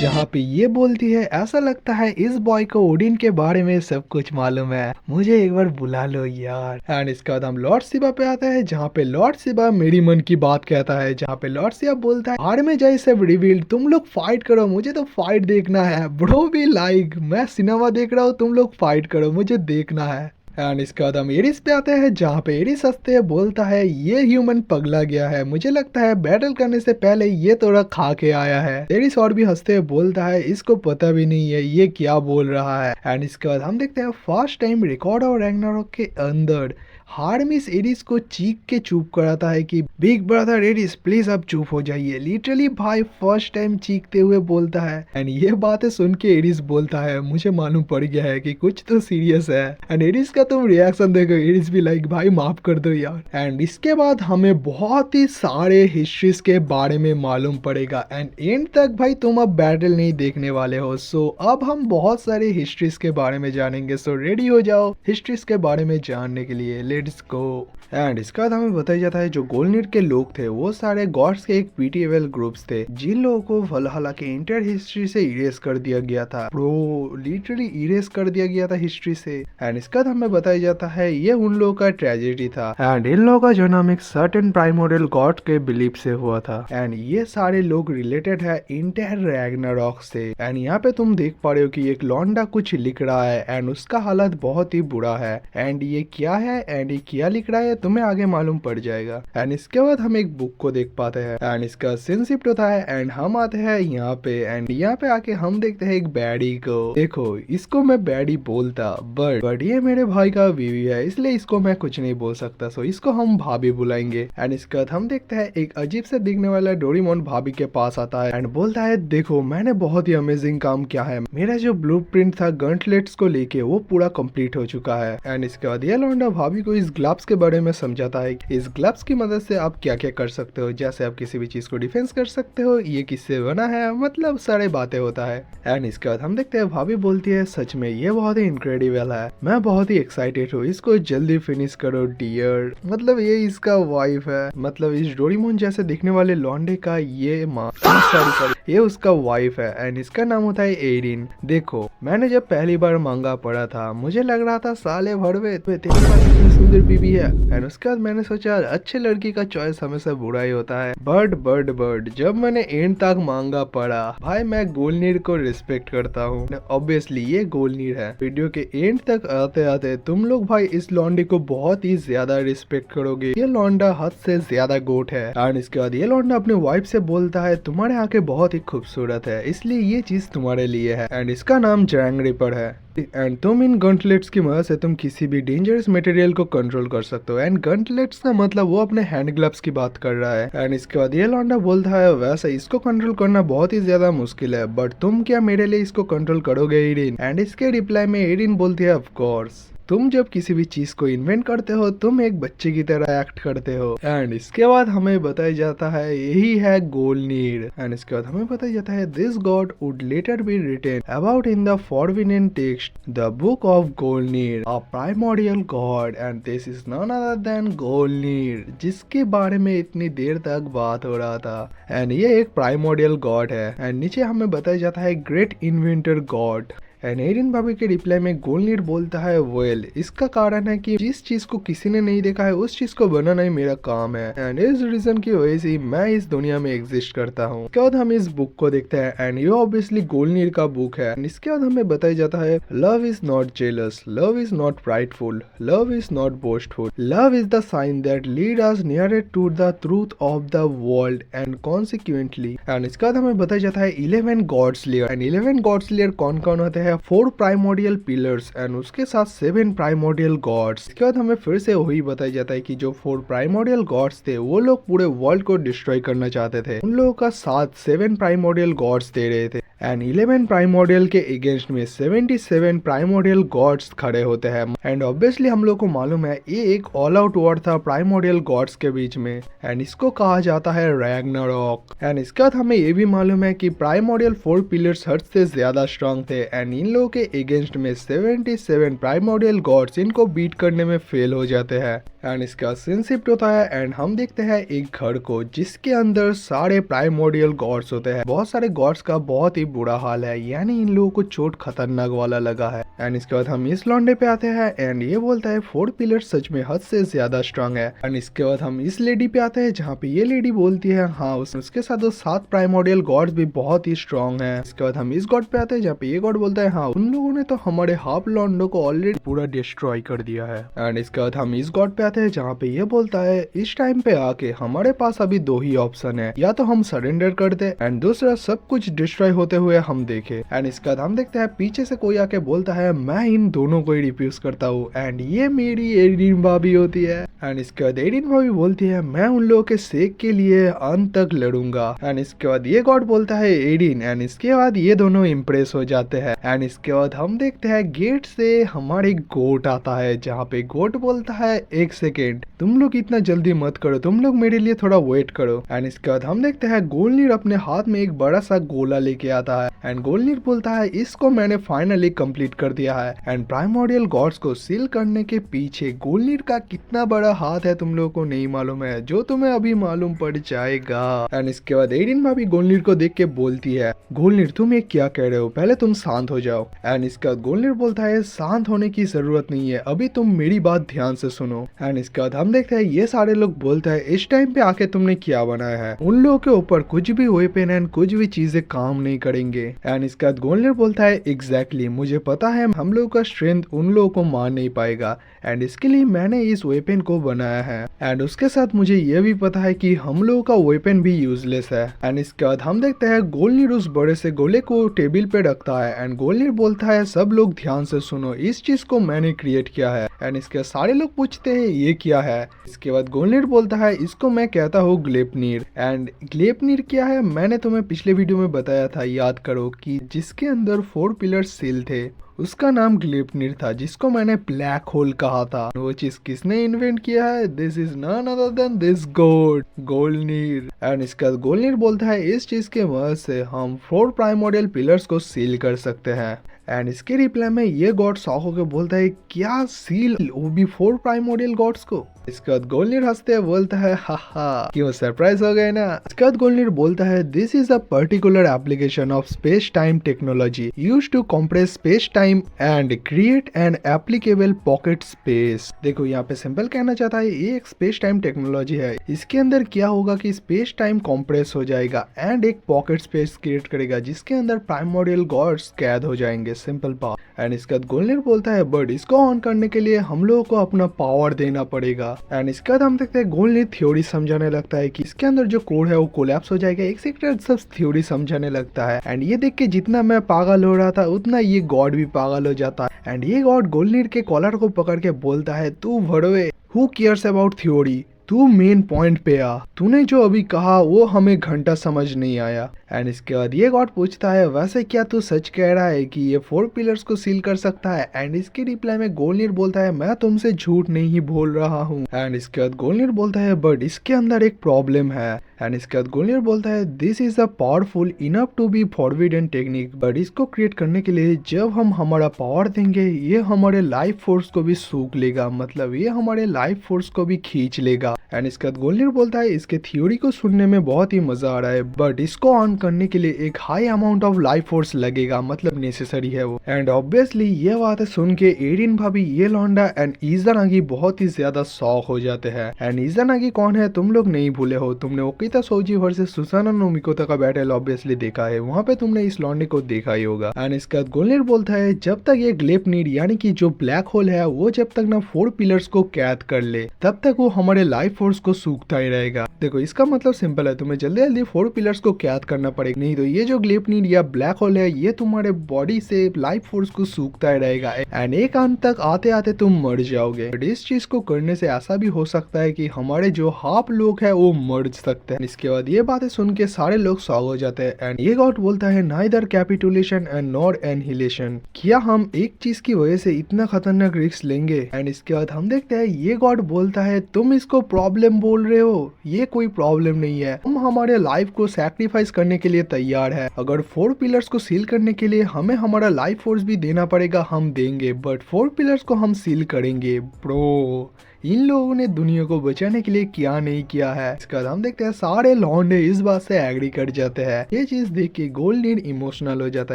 जहाँ पे ये बोलती है ऐसा लगता है इस बॉय को ओडिन के बारे में सब कुछ मालूम है, मुझे एक बार बुला लो यार एंड इसके बाद हम लॉर्ड शिवा पे आते हैं जहाँ पे लॉर्ड शिवा मेरी मन की बात कहता है जहाँ पे लॉर्ड शिवा बोलता है हार में जाए सब रिवील्ड, तुम लोग फाइट करो, मुझे तो फाइट देखना है ब्रो भी लाइक मैं सिनेमा देख रहा हूँ, तुम लोग फाइट करो, मुझे देखना है एंड इसके बाद हम एरिस पे आते हैं जहाँ पे एरिस हंसते हैं बोलता है ये ह्यूमन पगला गया है, मुझे लगता है बैटल करने से पहले ये थोड़ा खा के आया है। एरिस और भी हंसते हैं बोलता है इसको पता भी नहीं है ये क्या बोल रहा है एंड इसके बाद हम देखते हैं फर्स्ट टाइम रिकॉर्ड और रैग्नारोक के अंदर हार्मिस एरिस को चीख के चुप कराता है कि बिग ब्रदर एरिस प्लीज अब चुप हो जाइए। लिटरली भाई फर्स्ट टाइम चीखते हुए बोलता है एंड ये बातें सुन के एरिस बोलता है मुझे मालूम पड़ गया है कि कुछ तो सीरियस है एंड एरिस का तुम रिएक्शन देखो, एरिस भी लाइक भाई माफ कर दो यार। एंड इसके बाद हमें बहुत ही सारे हिस्ट्रीज के बारे में मालूम पड़ेगा एंड एंड तक भाई तुम अब बैटल नहीं देखने वाले हो, सो अब हम बहुत सारे हिस्ट्रीज के बारे में जानेंगे, सो रेडी हो जाओ हिस्ट्रीज के बारे में जानने के लिए, लेट्स गो। एंड इसके बाद हमें बताया जाता है जो गोलनीर के लोग थे वो सारे गॉड्स के एक पीटीएवल ग्रुप्स थे जिन लोगों को वलहला के इंटर हिस्ट्री से इरेज कर दिया गया था, ब्रो लिटरली इरेज कर दिया गया था हिस्ट्री से। एंड इसके बाद हमें बताया जाता है ये उन लोगों का ट्रेजेडी था एंड इन लोगों का जन्म एक सर्टेन प्राइमोरियल गॉड के बिलीफ से हुआ था एंड ये सारे लोग रिलेटेड है इंटर रैग्नारॉक से एंड यहाँ पे तुम देख पा रहे हो कि एक लौंडा कुछ लिख रहा है एंड उसका हालत बहुत ही बुरा है एंड ये क्या है एंड ये क्या लिख रहा है तुम्हें आगे मालूम पड़ जाएगा। एंड इसके बाद हम एक बुक को देख पाते हैं एंड इसका सीन शिफ्ट होता है एंड हम आते हैं यहाँ पे एंड यहाँ पे आके हम देखते हैं एक बैडी को। देखो इसको मैं बैडी बोलता बट ये मेरे भाई का बीवी है इसलिए इसको मैं कुछ नहीं बोल सकता, सो इसको हम भाभी बुलाएंगे। एंड इसके बाद हम देखते हैं एक अजीब से दिखने वाला डोरेमोन भाभी के पास आता है एंड बोलता है देखो मैंने बहुत ही अमेजिंग काम किया है, मेरा जो ब्लूप्रिंट था गंटलेट्स को लेके वो पूरा कंप्लीट हो चुका है। एंड इसके बाद ये लौंडा भाभी को इस ग्लव्स के बारे में समझाता है इस ग्लव्स की मदद से आप क्या क्या कर सकते हो, जैसे आप किसी भी चीज को डिफेंस कर सकते हो, ये किससे बना है, मतलब सारे बातें होता है। एंड इसके बाद हम देखते हैं भाभी बोलती है सच में ये बहुत ही इनक्रेडिबल है, मैं बहुत ही एक्साइटेड हूँ, इसको जल्दी फिनिश करो डियर। मतलब ये इसका वाइफ है, मतलब इस डोरेमोन जैसे दिखने वाले लौंडे का ये माँ सॉरी ये उसका वाइफ है एंड इसका नाम होता है एरिन। देखो मैंने जब पहली बार मांगा पढ़ा था मुझे लग रहा था साले भड़वे तेरे पास इतनी सुंदर बीबी है एंड उसके बाद मैंने सोचा अच्छे लड़की का चॉइस हमेशा बुरा ही होता है। बट जब मैंने एंड तक मांगा पढ़ा भाई मैं गोलनीर को रिस्पेक्ट करता हूँ, ऑब्वियसली ये गोलनीर है। वीडियो के एंड तक आते आते तुम लोग भाई इस लौंडे को बहुत ही ज्यादा रिस्पेक्ट करोगे, ये लौंडा हद से ज्यादा गोट है। एंड इसके बाद ये लौंडा अपने वाइफ से बोलता है तुम्हारे आंखें बहुत ही खूबसूरत है इसलिए ये चीज तुम्हारे लिए है एंड इसका नाम जैंग रिपर है एंड तुम इन गंटलेट्स की मदद से तुम किसी भी डेंजरस मटेरियल को कंट्रोल कर सकते हो। एंड गंटलेट्स का मतलब वो अपने हैंड ग्लव्स की बात कर रहा है। एंड इसके बाद ये लौंडा बोलता है वैसे इसको कंट्रोल करना बहुत ही ज्यादा मुश्किल है बट तुम क्या मेरे लिए इसको कंट्रोल करोगे एरिन। एंड इसके रिप्लाई में एरिन बोलती है ऑफ कोर्स, तुम जब किसी भी चीज को इन्वेंट करते हो तुम एक बच्चे की तरह एक्ट करते हो। एंड इसके बाद हमें बताया जाता है यही है गोलनीर। एंड इसके बाद हमें बताया जाता है this god would later be written about in the forbidden text the book of Goldnir a primordial god and this is none other than Goldnir, जिसके बारे में इतनी देर तक बात हो रहा था। एंड ये एक प्राइमोरियल गॉड है एंड नीचे हमें बताया जाता है great inventor god. And Erin भाभी के रिप्लाई में गोलनीर बोलता है वेल इसका कारण है कि जिस चीज को किसी ने नहीं देखा है उस चीज को बनाना ही मेरा काम है एंड इस रीजन की वजह से मैं इस दुनिया में एग्जिस्ट करता हूँ। इसके बाद हम इस बुक को देखते हैं एंड ये ऑब्वियसली गोलनीर का बुक है। इसके बाद हमें बताया जाता है love is not jealous, love is not prideful, love is not boastful, love is the sign that lead us near to the truth of the world and consequently. And इसके बाद हमें बताया जाता है 11 gods layer and 11 gods layer कौन कौन होते हैं 4 प्राइमोरियल पिलर्स एंड उसके साथ 7 प्राइमोरियल गॉड्स। इसके बाद हमें फिर से वही बताया जाता है कि जो 4 प्राइमोरियल गॉड्स थे वो लोग पूरे वर्ल्ड को डिस्ट्रॉय करना चाहते थे, उन लोगों का साथ 7 प्राइमोरियल गॉड्स दे रहे थे एंड 11 प्राइमोरियल के अगेंस्ट में 77 प्राइमोरियल गॉड्स खड़े होते हैं। एंड ऑब्वियसली हम लोग को मालूम है ये एक ऑल आउट वॉर था प्राइमोरियल गॉड्स के बीच में एंड इसको कहा जाता है रैग्नारॉक। एंड इसके बाद हमें ये भी मालूम है कि प्राइमोरियल 4 पिलर्स हद से ज्यादा स्ट्रांग थे एंड इन लोगों के अगेंस्ट में 77 प्राइमोरियल गॉड्स इनको बीट करने में फेल हो जाते हैं। एंड इसका सीन शिफ्ट होता है एंड हम देखते हैं एक घर को जिसके अंदर सारे प्राइमोरियल गॉड्स होते हैं। बहुत सारे गॉड्स का बहुत ही बुरा हाल है, यानी इन लोगों को चोट खतरनाक वाला लगा है। एंड इसके बाद हम इस लौंडे पे आते हैं एंड ये बोलता है 4 पिलर सच में हद से ज्यादा स्ट्रांग है। एंड इसके बाद हम इस लेडी पे आते हैं जहाँ पे ये लेडी बोलती है हाँ उसके साथ वो 7 प्राइमोरियल गॉड्स भी बहुत ही स्ट्रांग है। इसके बाद हम इस गॉड पे आते हैं जहाँ पे ये गॉड बोलता है हाँ उन लोगों ने तो हमारे हाफ लौंडो को ऑलरेडी पूरा डिस्ट्रॉय कर दिया है। एंड इसके बाद हम इस गॉड पे आते हैं जहाँ पे ये बोलता है इस टाइम पे आके हमारे पास अभी 2 ही ऑप्शन है, या तो हम सरेंडर कर दे एंड दूसरा सब कुछ डिस्ट्रॉय होते हुए हम देखे। एंड इसके बाद हम देखते हैं पीछे से कोई आके बोलता है मैं इन दोनों को ही रिफ्यूज करता हूँ एंड ये मेरी एरिन भाभी होती है। एंड इसके बाद एरिन भाभी बोलती है मैं उन लोगों के सेक के लिए अंत तक लड़ूंगा। एंड इसके बाद ये गॉड बोलता है एरिन एंड इसके बाद ये दोनों इम्प्रेस हो जाते हैं। एंड इसके बाद हम देखते हैं गेट से हमारे गोट आता है जहाँ पे गोट बोलता है 1 सेकेंड तुम लोग इतना जल्दी मत करो, तुम लोग मेरे लिए थोड़ा वेट करो। एंड इसके बाद हम देखते हैं गोलनीर अपने हाथ में एक बड़ा सा गोला लेके आता जाता है एंड गोल्डनीर बोलता है इसको मैंने फाइनली कंप्लीट कर दिया है। एंड प्राइमोर्डियल गॉड्स को सील करने के पीछे गोल्डनीर का कितना बड़ा हाथ है तुम लोगों को नहीं मालूम है, जो तुम्हें अभी मालूम पड़ जाएगा। एंड इसके बाद एरिन भाभी गोल्डनीर को देख के बोलती है गोल्डनीर तुम ये क्या कह रहे हो, पहले तुम शांत हो जाओ। एंड इसके बाद गोल्डनीर बोलता है शांत होने की जरूरत नहीं है, अभी तुम मेरी बात ध्यान से सुनो। एंड इसके बाद हम देखते हैं ये सारे लोग बोलते हैं इस टाइम पे आके तुमने क्या बनाया है, उन लोगों के ऊपर कुछ भी वेपन एंड कुछ भी चीजें काम नहीं करेंगे। एंड इसके बाद गोल्डनीर बोलता है एग्जैक्टली मुझे पता है हम लोगों का स्ट्रेंथ उन लोगों को मार नहीं पाएगा एंड इसके लिए मैंने इस वेपन को बनाया है। एंड उसके साथ मुझे ये भी पता है कि हम लोगों का वेपन भी यूजलेस है। एंड इसके बाद हम देखते हैं गोल्डनीर उस बड़े से गोले को टेबल पे रखता है एंड गोल्डनीर बोलता है सब लोग ध्यान से सुनो, इस चीज को मैंने क्रिएट किया है। एंड इसके सारे लोग पूछते हैं ये क्या है। इसके बाद गोल्डनीर बोलता है इसको मैं कहता हूँ ग्लेपनीर। एंड ग्लेपनीर क्या है मैंने तुम्हें पिछले वीडियो में बताया था, याद करो कि जिसके अंदर 4 पिलर्स सील थे उसका नाम ग्लेपनीर था, जिसको मैंने ब्लैक होल कहा था। वो चीज किसने इन्वेंट किया है, this is none other than this god Goldnir. And इसका गोल्डनीर बोलता है इस चीज के मदद से हम 4 प्राइमोर्डियल पिलर्स को सील कर सकते हैं। एंड इसके रिप्लाई में ये गॉड शॉक होकर बोलता है क्या सील, वो भी 4 प्राइमोर्डियल गॉड्स को। इसके बाद गोल्डनीर हंसते हुए बोलता है हा क्यों सरप्राइज हो गए ना। इसके बाद गोल्डनीर बोलता है this is a particular application of space time technology used to compress space time and create an applicable pocket space. देखो यहाँ पे सिंपल कहना चाहता है ये एक स्पेस टाइम टेक्नोलॉजी है, इसके अंदर क्या होगा कि स्पेस टाइम कॉम्प्रेस हो जाएगा एंड एक पॉकेट स्पेस क्रिएट करेगा जिसके अंदर प्राइमोर्डियल गॉड्स कैद हो जाएंगे, सिंपल बात। एंड इसके बाद गोल्डनीर बोलता है बट इसको ऑन करने के लिए हम लोगों को अपना पावर देना पड़ेगा। एंड इसके बाद हम देखते हैं गोल्डनीर थ्योरी समझाने लगता है कि इसके अंदर जो कोड है वो कोलैप्स हो जाएगा, एक सेकंड सब थ्योरी समझाने लगता है। एंड ये देख के जितना मैं पागल हो रहा था उतना ये गॉड भी पागल हो जाता है। एंड ये गॉड गोल्डनीर के कॉलर को पकड़ के बोलता है तू भड़वे, हु केयर्स अबाउट थ्योरी, तू मेन पॉइंट पे आ, तूने जो अभी कहा वो हमें घंटा समझ नहीं आया। एंड इसके बाद ये गॉड पूछता है वैसे क्या तू सच कह रहा है कि ये 4 पिलर्स को सील कर सकता है। एंड इसके रिप्लाई में गोल्डनीर बोलता है मैं तुमसे झूठ नहीं बोल रहा हूँ। एंड इसके बाद गोल्डनीर बोलता है बट इसके अंदर एक प्रॉब्लम है। एंड इसके बाद गोल्डनीर बोलता है this is a powerful enough to be forbidden technique, but इसको क्रिएट करने के लिए जब हम हमारा पावर देंगे ये हमारे लाइफ फोर्स को भी सूख लेगा, मतलब ये हमारे लाइफ फोर्स को भी खींच लेगा। एंड इसके बाद गोल्डनीर बोलता है इसके थ्योरी को सुनने में बहुत ही मजा आ रहा है बट इसको ऑन करने के लिए एक high amount of life force लगेगा, मतलब नेसेसरी है वो। एंड ऑब्वियसली ये बातें सुन के एरिन भाभी, ये लौंडा एंड इज़ानागी बहुत ही ज्यादा शॉक हो जाते हैं। एंड इज़ानागी कौन है तुम लोग नहीं भूले हो, तुमने ओकिता सोजी वर्सेस सुसाना नो मिकोता का बैटल ऑब्वियसली देखा है, वहाँ पे तुमने इस लौंडे को देखा ही होगा। एंड इसके बाद गोल्डनीर बोलता है जब तक ये ग्लेपनीर यानी कि जो ब्लैक होल है वो जब तक ना 4 पिलर्स को कैद कर ले तब तक वो हमारे लाइफ फोर्स को सूखता ही रहेगा। देखो इसका मतलब सिंपल है, तुम्हें जल्दी जल्दी 4 पिलर्स को कैद करना पड़ेगा, नहीं तो ये जो ग्लेपनीर या ब्लैक होल है ये तुम्हारे बॉडी से लाइफ फोर्स को सूखता ही रहेगा एंड एक अंत तक आते आते तुम मर जाओगे। बट इस चीज को करने से ऐसा भी हो सकता है कि हमारे जो हाफ लोग है वो मर सकते हैं। इसके बाद ये बातें सुन के सारे लोग शॉक हो जाते हैं एंड ये गॉड बोलता है neither capitulation and nor annihilation, क्या हम एक चीज की वजह से इतना खतरनाक रिस्क लेंगे। एंड इसके बाद हम देखते हैं ये गॉड बोलता है तुम इसको प्रॉब्लम बोल रहे हो, ये कोई प्रॉब्लम नहीं है, हम हमारे लाइफ को सैक्रिफाइस करने के लिए तैयार है। अगर 4 पिलर्स को सील करने के लिए हमें हमारा लाइफ फोर्स भी देना पड़ेगा, हम देंगे, बट 4 पिलर्स को हम सील करेंगे। ब्रो इन लोगों ने दुनिया को बचाने के लिए क्या नहीं किया है। इसके बाद हम देखते हैं सारे लौंडे इस बात से एग्री कर जाते हैं। ये चीज देख के गोल्डनीर इमोशनल हो जाता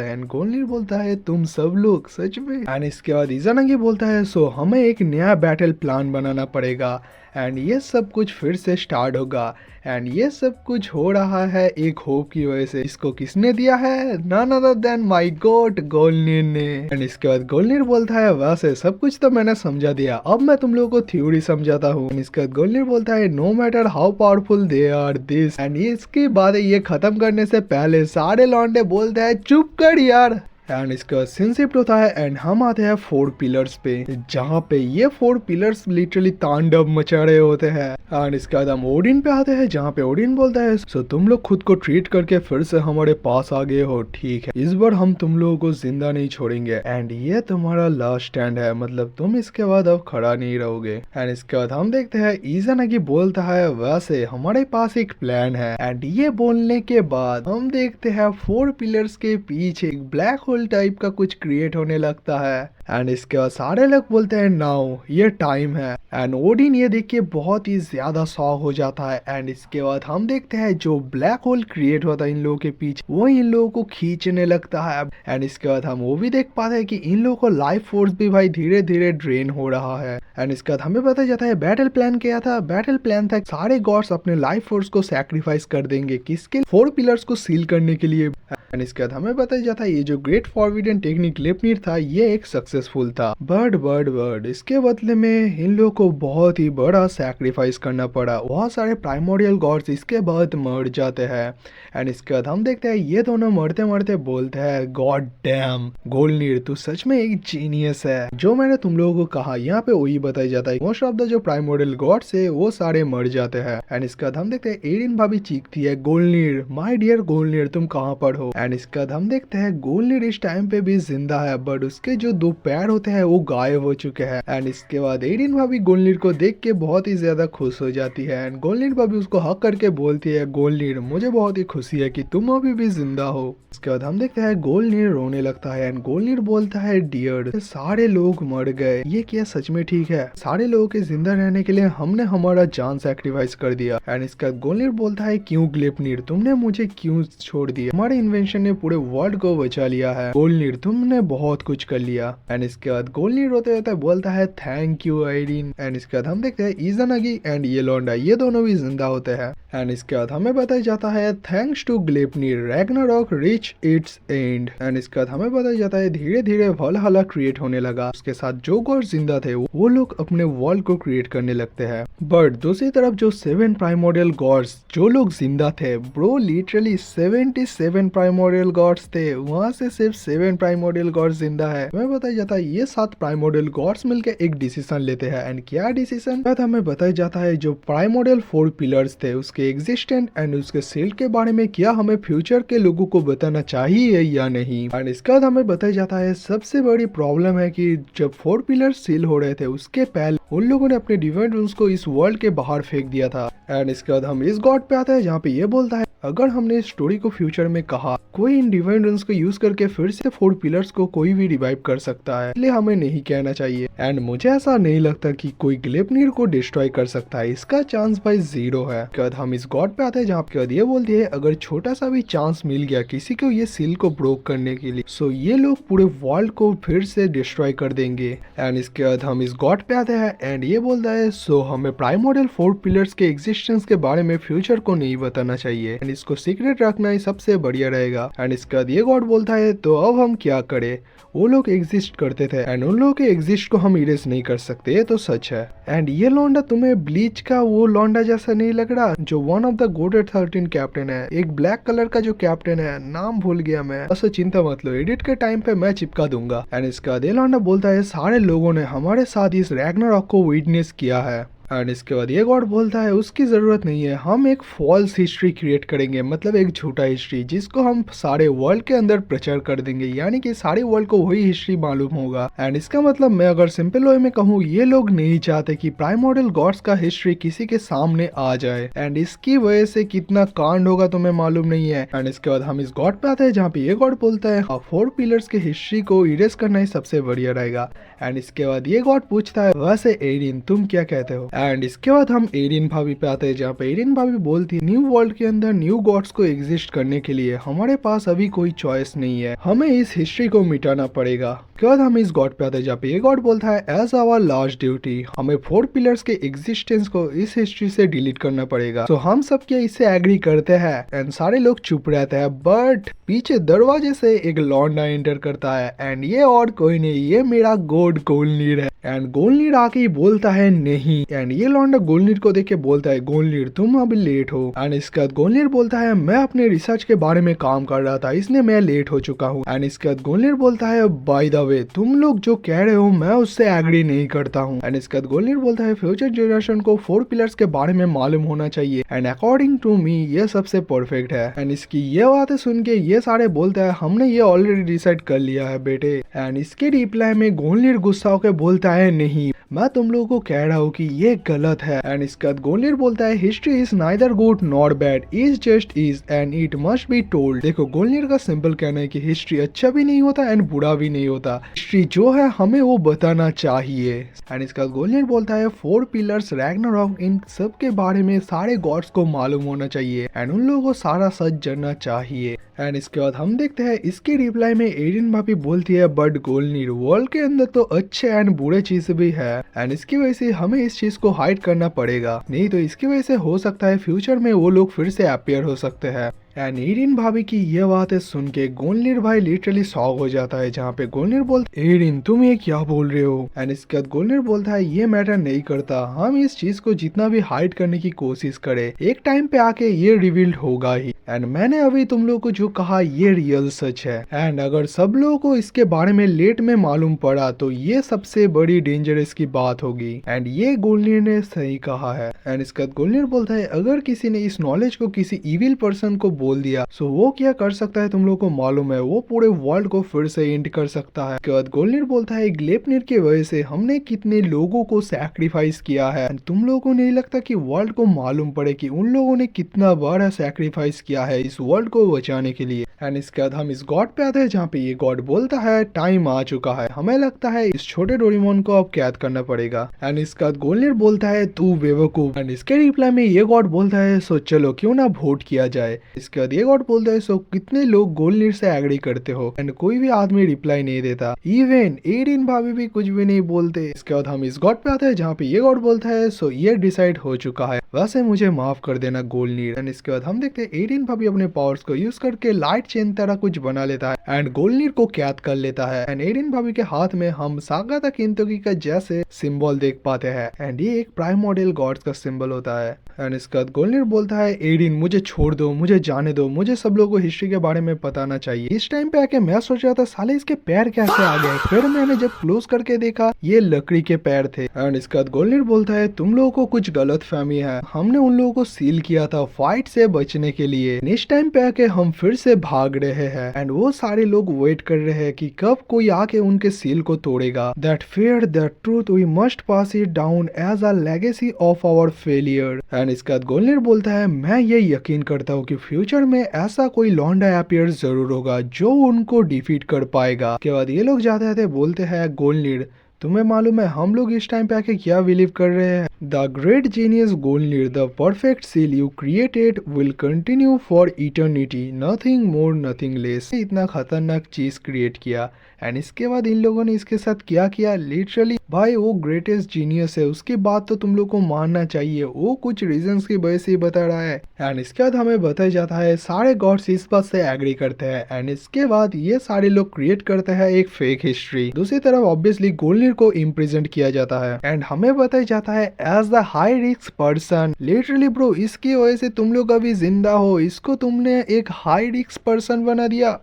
है एंड गोल्डनीर बोलता है तुम सब लोग सच में। एंड इसके बाद इज़ानागी बोलता है सो हमें एक नया बैटल प्लान बनाना पड़ेगा एंड ये सब कुछ फिर से स्टार्ट होगा एंड ये सब कुछ हो रहा है एक होप की वजह से। इसको किसने दिया है, none other than my god Goldnir ने। एंड इसके बाद गोल्डनीर बोलता है वैसे सब कुछ तो मैंने समझा दिया, अब मैं तुम लोगों को थ्योरी समझाता हूँ। इसके बाद गोल्डनीर बोलता है no matter how powerful they are this. And इसके बाद ये खत्म करने से पहले सारे लौंडे बोलते हैं चुप कर यार। एंड इसका सीन शिफ्ट होता है एंड हम आते हैं 4 पिलर्स पे, जहाँ पे ये 4 पिलर्स लिटरली तांडव मचा रहे होते हैं। एंड इसके बाद हम ओडिन पे आते हैं, जहाँ पे ओडिन बोलता है सो तुम लोग खुद को ट्रीट करके फिर से हमारे पास आ गए हो, ठीक है, इस बार हम तुम लोगों को जिंदा नहीं छोड़ेंगे एंड ये तुम्हारा लास्ट स्टैंड है, मतलब तुम इसके बाद अब खड़ा नहीं रहोगे। एंड इसके बाद हम देखते हैं इज़ानागी बोलता है वैसे हमारे पास एक प्लान है। एंड ये बोलने के बाद हम देखते हैं 4 पिलर्स के पीछे एक ब्लैक होल टाइप का कुछ क्रिएट होने लगता है। एंड इसके बाद सारे लोग बोलते हैं नाउ ये टाइम है। एंड ओडिन ये देख के बहुत ही ज्यादा शॉक हो जाता है। एंड इसके बाद हम देखते हैं जो ब्लैक होल क्रिएट होता है इन लोगों के पीछे, वो इन लोगों को खींचने लगता है। एंड इसके बाद हम वो भी देख पाते हैं कि इन लोगों को लाइफ फोर्स भी भाई धीरे धीरे ड्रेन हो रहा है। एंड इसके बाद हमें पता जाता है बैटल प्लान क्या था। बैटल प्लान था सारे गॉड्स अपने लाइफ फोर्स को सैक्रिफाइस कर देंगे, किसके, 4 पिलर्स को सील करने के लिए। एंड इसके बाद हमें पता जाता है ये जो ग्रेट फॉरबिडन टेक्निक ग्लिपनिर था ये एक सक्सेसफुल था, बट इसके बदले में इन लोगों को बहुत ही बड़ा सैक्रिफाइस करना पड़ा। बहुत सारे प्राइमोरियल गॉड्स इसके बाद मर जाते हैं। एंड इसके बाद हम देखते हैं ये दोनों मरते मरते बोलते हैं गॉड डैम गोल्डनिर तू सच में एक जीनियस है। जो मैंने तुम लोगों को कहा यहाँ पे वही बताया जाता है। मोस्ट ऑफ द जो प्राइमोरियल गॉड्स है वो सारे मर जाते हैं। एंड इसके बाद हम देखते हैं एरिन भाभी चीखती है गोल्डनिर माय डियर गोल्डनिर तुम कहाँ पर हो। एंड इसके बाद हम देखते हैं गोल्डनिर इस टाइम पे भी जिंदा है, बट उसके जो 2 पैर होते हैं वो गायब हो चुके हैं। एंड इसके बाद एरिन भाभी गोल्डनिर को देख के बहुत ही ज्यादा खुश हो जाती है। एंड गोल्डनिर भाभी उसको हक करके बोलती है गोल्डनिर मुझे बहुत ही खुशी है कि तुम अभी भी जिंदा हो। इसके बाद हम देखते हैं गोल्डनिर रोने लगता है। एंड गोल्डनिर बोलता है डियर सारे लोग मर गए, ये क्या सच में ठीक है? सारे लोगों के जिंदा रहने के लिए हमने हमारा जान सैक्रिफाइस कर दिया। एंड इसका गोल्डनिर बोलता है क्यों ग्लिपनिर तुमने मुझे क्यों छोड़ दिया? हमारे इन्वेंशन ने पूरे वर्ल्ड को बचा लिया है गोल्डनिर, तुमने बहुत कुछ कर लिया। एंड इसके बाद गोल्डनिर रोते रोते बोलता है थैंक यू आइरिन। एंड इसके बाद हम देखते हैं इज़ानागी एंड येलोंडा ये दोनों भी जिंदा होते हैं। एंड इसके बाद हमें बताया जाता है thanks to Gleipnir Ragnarok reach its end. And इसके बाद हमें बताया जाता है धीरे धीरे वल्हला क्रिएट होने लगा। उसके साथ जो गॉड जिंदा थे वो लोग अपने वर्ल्ड को क्रिएट करने लगते हैं। बट दूसरी तरफ जो 7 प्राइमोरियल गॉड्स जो लोग जिंदा थे ब्रो लिटरली 77 प्राइमोरियल गॉड्स थे, वहां से सिर्फ 7 प्राइमोरियल गॉड्स जिंदा है। हमें बताया जाता है ये 7 प्राइमोरियल गॉड्स मिलकर एक डिसीजन लेते हैं। एंड क्या डिसीजन हमें बताया जाता है जो प्राइमोरियल 4 पिलर्स थे उसके एग्जिस्टेंट एंड उसके सील के बारे में क्या हमें फ्यूचर के लोगों को बताना चाहिए या नहीं। एंड इसके बाद हमें बताया जाता है सबसे बड़ी प्रॉब्लम है कि जब 4 पिलर सील हो रहे थे उसके पहले उन लोगों ने अपने डिवाइन रूल्स को इस वर्ल्ड के बाहर फेंक दिया था। एंड इसके बाद हम इस गॉड पे आते हैं जहाँ पे ये बोलता है अगर हमने इस स्टोरी को फ्यूचर में कहा कोई इन डिवाइन रूल्स को यूज करके फिर से 4 पिलर्स को कोई भी रिवाइव कर सकता है, इसलिए हमें नहीं कहना चाहिए। एंड मुझे ऐसा नहीं लगता कि कोई ग्लिपनिर को डिस्ट्रॉय कर सकता है, इसका चांस भाई 0 है। उसके बाद हम इस गॉड पे आते हैं जहाँ पे ये बोलती है अगर छोटा सा भी चांस मिल गया किसी को ये सील को ब्रोक करने के लिए सो ये लोग पूरे वर्ल्ड को फिर से डिस्ट्रॉय कर देंगे। एंड इसके बाद हम इस गॉड पे आते हैं एंड ये बोलता है सो हमें प्राइमोरियल 4 पिलर्स के एग्जिस्टेंस के बारे में फ्यूचर को नहीं बताना चाहिए एंड इसको सीक्रेट रखना ही सबसे बढ़िया रहेगा। एंड इसके बाद ये गॉड बोलता है तो अब हम क्या करें, वो लोग एग्जिस्ट करते थे एंड उन लोगों के एग्जिस्ट को हम इरेज नहीं कर सकते, ये तो सच है। एंड ये लौंडा तुम्हें ब्लीच का वो लौंडा जैसा नहीं लग रहा जो वन ऑफ द गोडेड 13 कैप्टन है, एक ब्लैक कलर का जो कैप्टन है नाम भूल गया मैं, बस चिंता मत लो एडिट के टाइम पे मैं चिपका दूंगा। एंड इसका ये लौंडा बोलता है सारे लोगों ने हमारे साथ इस रैग्नारॉक को विटनेस किया है। एंड इसके बाद ये गॉड बोलता है उसकी जरूरत नहीं है, हम एक फॉल्स हिस्ट्री क्रिएट करेंगे, मतलब एक झूठा हिस्ट्री जिसको हम सारे वर्ल्ड के अंदर प्रचार कर देंगे, यानी कि सारे वर्ल्ड को वही हिस्ट्री मालूम होगा। एंड इसका मतलब मैं अगर सिंपल वे में कहूँ ये लोग नहीं चाहते कि प्राइमोरियल गॉड्स का हिस्ट्री किसी के सामने आ जाए एंड इसकी वजह से कितना कांड होगा तुम्हें मालूम नहीं है। एंड इसके बाद हम इस गॉड पे आते हैं जहाँ पे ये गॉड बोलता है 4 पिलर्स के हिस्ट्री को इरेज करना ही सबसे बढ़िया रहेगा। एंड इसके बाद ये गॉड पूछता है वैसे एरिन तुम क्या कहते हो। एंड इसके बाद हम एरिन भाभी पे आते हैं जहाँ पे एरिन भाभी बोलती है न्यू वर्ल्ड के अंदर न्यू गॉड्स को एग्जिस्ट करने के लिए हमारे पास अभी कोई चॉइस नहीं है, हमें इस हिस्ट्री को मिटाना पड़ेगा। उसके बाद हम इस गॉड पे आते हैं जहाँ पे ये गॉड बोलता है एज आवर लास्ट ड्यूटी हमें 4 पिलर्स के एग्जिस्टेंस को इस हिस्ट्री से डिलीट करना पड़ेगा। तो हम सब क्या इससे एग्री करते हैं एंड सारे लोग चुप रहते हैं। बट पीछे दरवाजे से एक लौंडा एंटर करता है एंड ये और कोई नहीं, ये मेरा गॉड गोल्डनिर है। एंड गोल्डनिर आके ही बोलता है नहीं, एंड एंड ये लौंडा गोलनीर को देख के बोलता है गोलनीर तुम अभी लेट हो। एंड इसके बाद गोलनीर बोलता है मैं अपने रिसर्च के बारे में काम कर रहा था इसलिए मैं लेट हो चुका हूँ। एंड इसके बाद गोलनीर बोलता है बाय द वे तुम लोग जो कह रहे हो मैं उससे एग्री नहीं करता हूँ। एंड इसके बाद गोलनीर बोलता है फ्यूचर जनरेशन को 4 पिलर्स के बारे में मालूम होना चाहिए एंड अकॉर्डिंग टू मी ये सबसे परफेक्ट है। एंड इसकी ये बातें सुन के ये सारे बोलता है हमने ये ऑलरेडी डिसाइड कर लिया है बेटे। एंड इसके रिप्लाई में गोलनीर गुस्सा होकर बोलता है नहीं मैं तुम लोगों को कह रहा हूँ कि ये गलत है। एंड इसके बाद गोलनीर बोलता है history is neither good nor bad is just is and it must be told. देखो गोलनीर का सिंपल कहना है कि हिस्ट्री अच्छा भी नहीं होता एंड बुरा भी नहीं होता, हिस्ट्री जो है हमें वो बताना चाहिए। एंड इसका गोलनीर बोलता है 4 पिलर्स रैग्नारॉक इन सब के बारे में सारे गॉड्स को मालूम होना चाहिए एंड उन लोगों को सारा सच जानना चाहिए। एंड इसके बाद हम देखते हैं इसके रिप्लाई में एरिन भाभी बोलती है बट गोलनीर वर्ल्ड के अंदर तो अच्छे एंड बुरे चीज भी है एंड इसकी वजह से हमें इस चीज को हाइड करना पड़ेगा, नहीं तो इसकी वजह से हो सकता है फ्यूचर में वो लोग फिर से अपीयर हो सकते हैं। एंड एरिन भाभी की ये बातें सुन के गोलनीर भाई लिटरली शॉक हो जाता है, जहाँ पे गोलनीर बोलता है एरिन तुम ये क्या बोल रहे हो। एंड इसके बाद गोलनीर बोलता है ये मैटर नहीं करता, हम इस चीज को जितना भी हाइड करने की कोशिश करें एक टाइम पे आके ये रिवील्ड होगा ही। एंड मैंने अभी तुम लोगों को जो कहा ये रियल सच है एंड अगर सब लोगों को इसके बारे में लेट में मालूम पड़ा तो ये सबसे बड़ी डेंजरस की बात होगी। एंड ये गोलनीर ने सही कहा है। एंड इसके बाद गोलनीर बोलता है अगर किसी ने इस नॉलेज को किसी इविल पर्सन को बोल दिया सो वो क्या कर सकता है तुम लोगों को मालूम है, वो पूरे वर्ल्ड को फिर से एंड कर सकता है। उसके बाद गोलनीर बोलता है ग्लेपनीर की वजह से हमने कितने लोगों को सैक्रिफाइस किया है, तुम लोगों को नहीं लगता कि वर्ल्ड को मालूम पड़े कि उन लोगों ने कितना बड़ा सैक्रिफाइस किया है इस वर्ल्ड को बचाने के लिए। एंड इसके बाद हम इस गॉड पे आते हैं जहाँ पे ये गॉड बोलता है टाइम आ चुका है, हमें लगता है इस छोटे डोरेमोन को अब कैद करना पड़ेगा। एंड इसके बाद गोलनीर बोलता है तू बेवकूफ। एंड इसके रिप्लाई में ये गॉड बोलता है सो चलो क्यों ना वोट किया जाए। इसके बाद ये गॉड बोलता है सो कितने लोग गोलनीर से एग्री करते हो। एंड कोई भी आदमी रिप्लाई नहीं देता, इवन एरिन भाभी भी कुछ भी नहीं बोलते। इसके बाद हम इस गॉड पे आते हैं जहाँ पे ये गॉड बोलता है सो ये डिसाइड हो चुका है, वैसे मुझे माफ कर देना गोलनीर। एंड इसके बाद हम देखते हैं एरिन भाभी अपने पावर्स को यूज करके लाइट चेन तरह कुछ बना लेता है एंड गोलनीर को कैद कर लेता है। एंड एरिन भाभी के हाथ में हम सागाता किंतोगी का जैसे सिंबल देख पाते हैं एंड ये एक प्राइमोर्डियल गॉड्स का सिंबल होता है। एंड इसके बाद गोलनीर बोलता है एरिन मुझे छोड़ दो, मुझे जाने दो, मुझे सब लोगों को हिस्ट्री के बारे में बताना चाहिए। इस टाइम पे आके मैं सोच रहा था साले इसके पैर कैसे आ गए, फिर मैंने जब क्लोज करके देखा ये लकड़ी के पैर थे। एंड इसके बाद गोलनीर बोलता है तुम लोगों को कुछ गलत फहमी है, हमने उन लोगों को सील किया था फाइट से बचने के लिए, नेक्स्ट टाइम पे आके हम फिर से भाग रहे हैं एंड वो सारे लोग वेट कर रहे हैं कि कब कोई आके उनके सील को तोड़ेगा। That fear that truth we must pass it down as a legacy of our failure. And इसके बाद गोलनीर बोलता है मैं ये यकीन करता हूँ कि फ्यूचर में ऐसा कोई लॉन्डा अपीयर जरूर होगा जो उनको डिफीट कर पाएगा। के बाद ये लोग जाते जाते बोलते हैं गोलनीर तुम्हें मालूम है हम लोग इस टाइम पे आके क्या बिलीव कर रहे हैं, the great genius Goldnir the perfect seal you created will continue for eternity, nothing more nothing less. इतना खतरनाक चीज क्रिएट किया एंड इसके बाद इन लोगों ने इसके साथ क्या किया, लिटरली भाई वो ग्रेटेस्ट जीनियस है, उसकी बात तो तुम लोग को मानना चाहिए, वो कुछ रीजंस की वजह से ही बता रहा है। एंड इसके बाद हमें बताया जाता है सारे गॉड्स इस बात से एग्री करते हैं एंड इसके बाद ये सारे लोग क्रिएट करते हैं एक फेक हिस्ट्री। दूसरी तरफ ऑब्वियसली गोलनीर को इम्प्रिजन किया जाता है एंड हमें बताया जाता है as the high risk person, literally bro इसकी वजह से तुम लोग अभी जिंदा हो, इसको तुमने एक हाई रिस्क पर्सन बना दिया।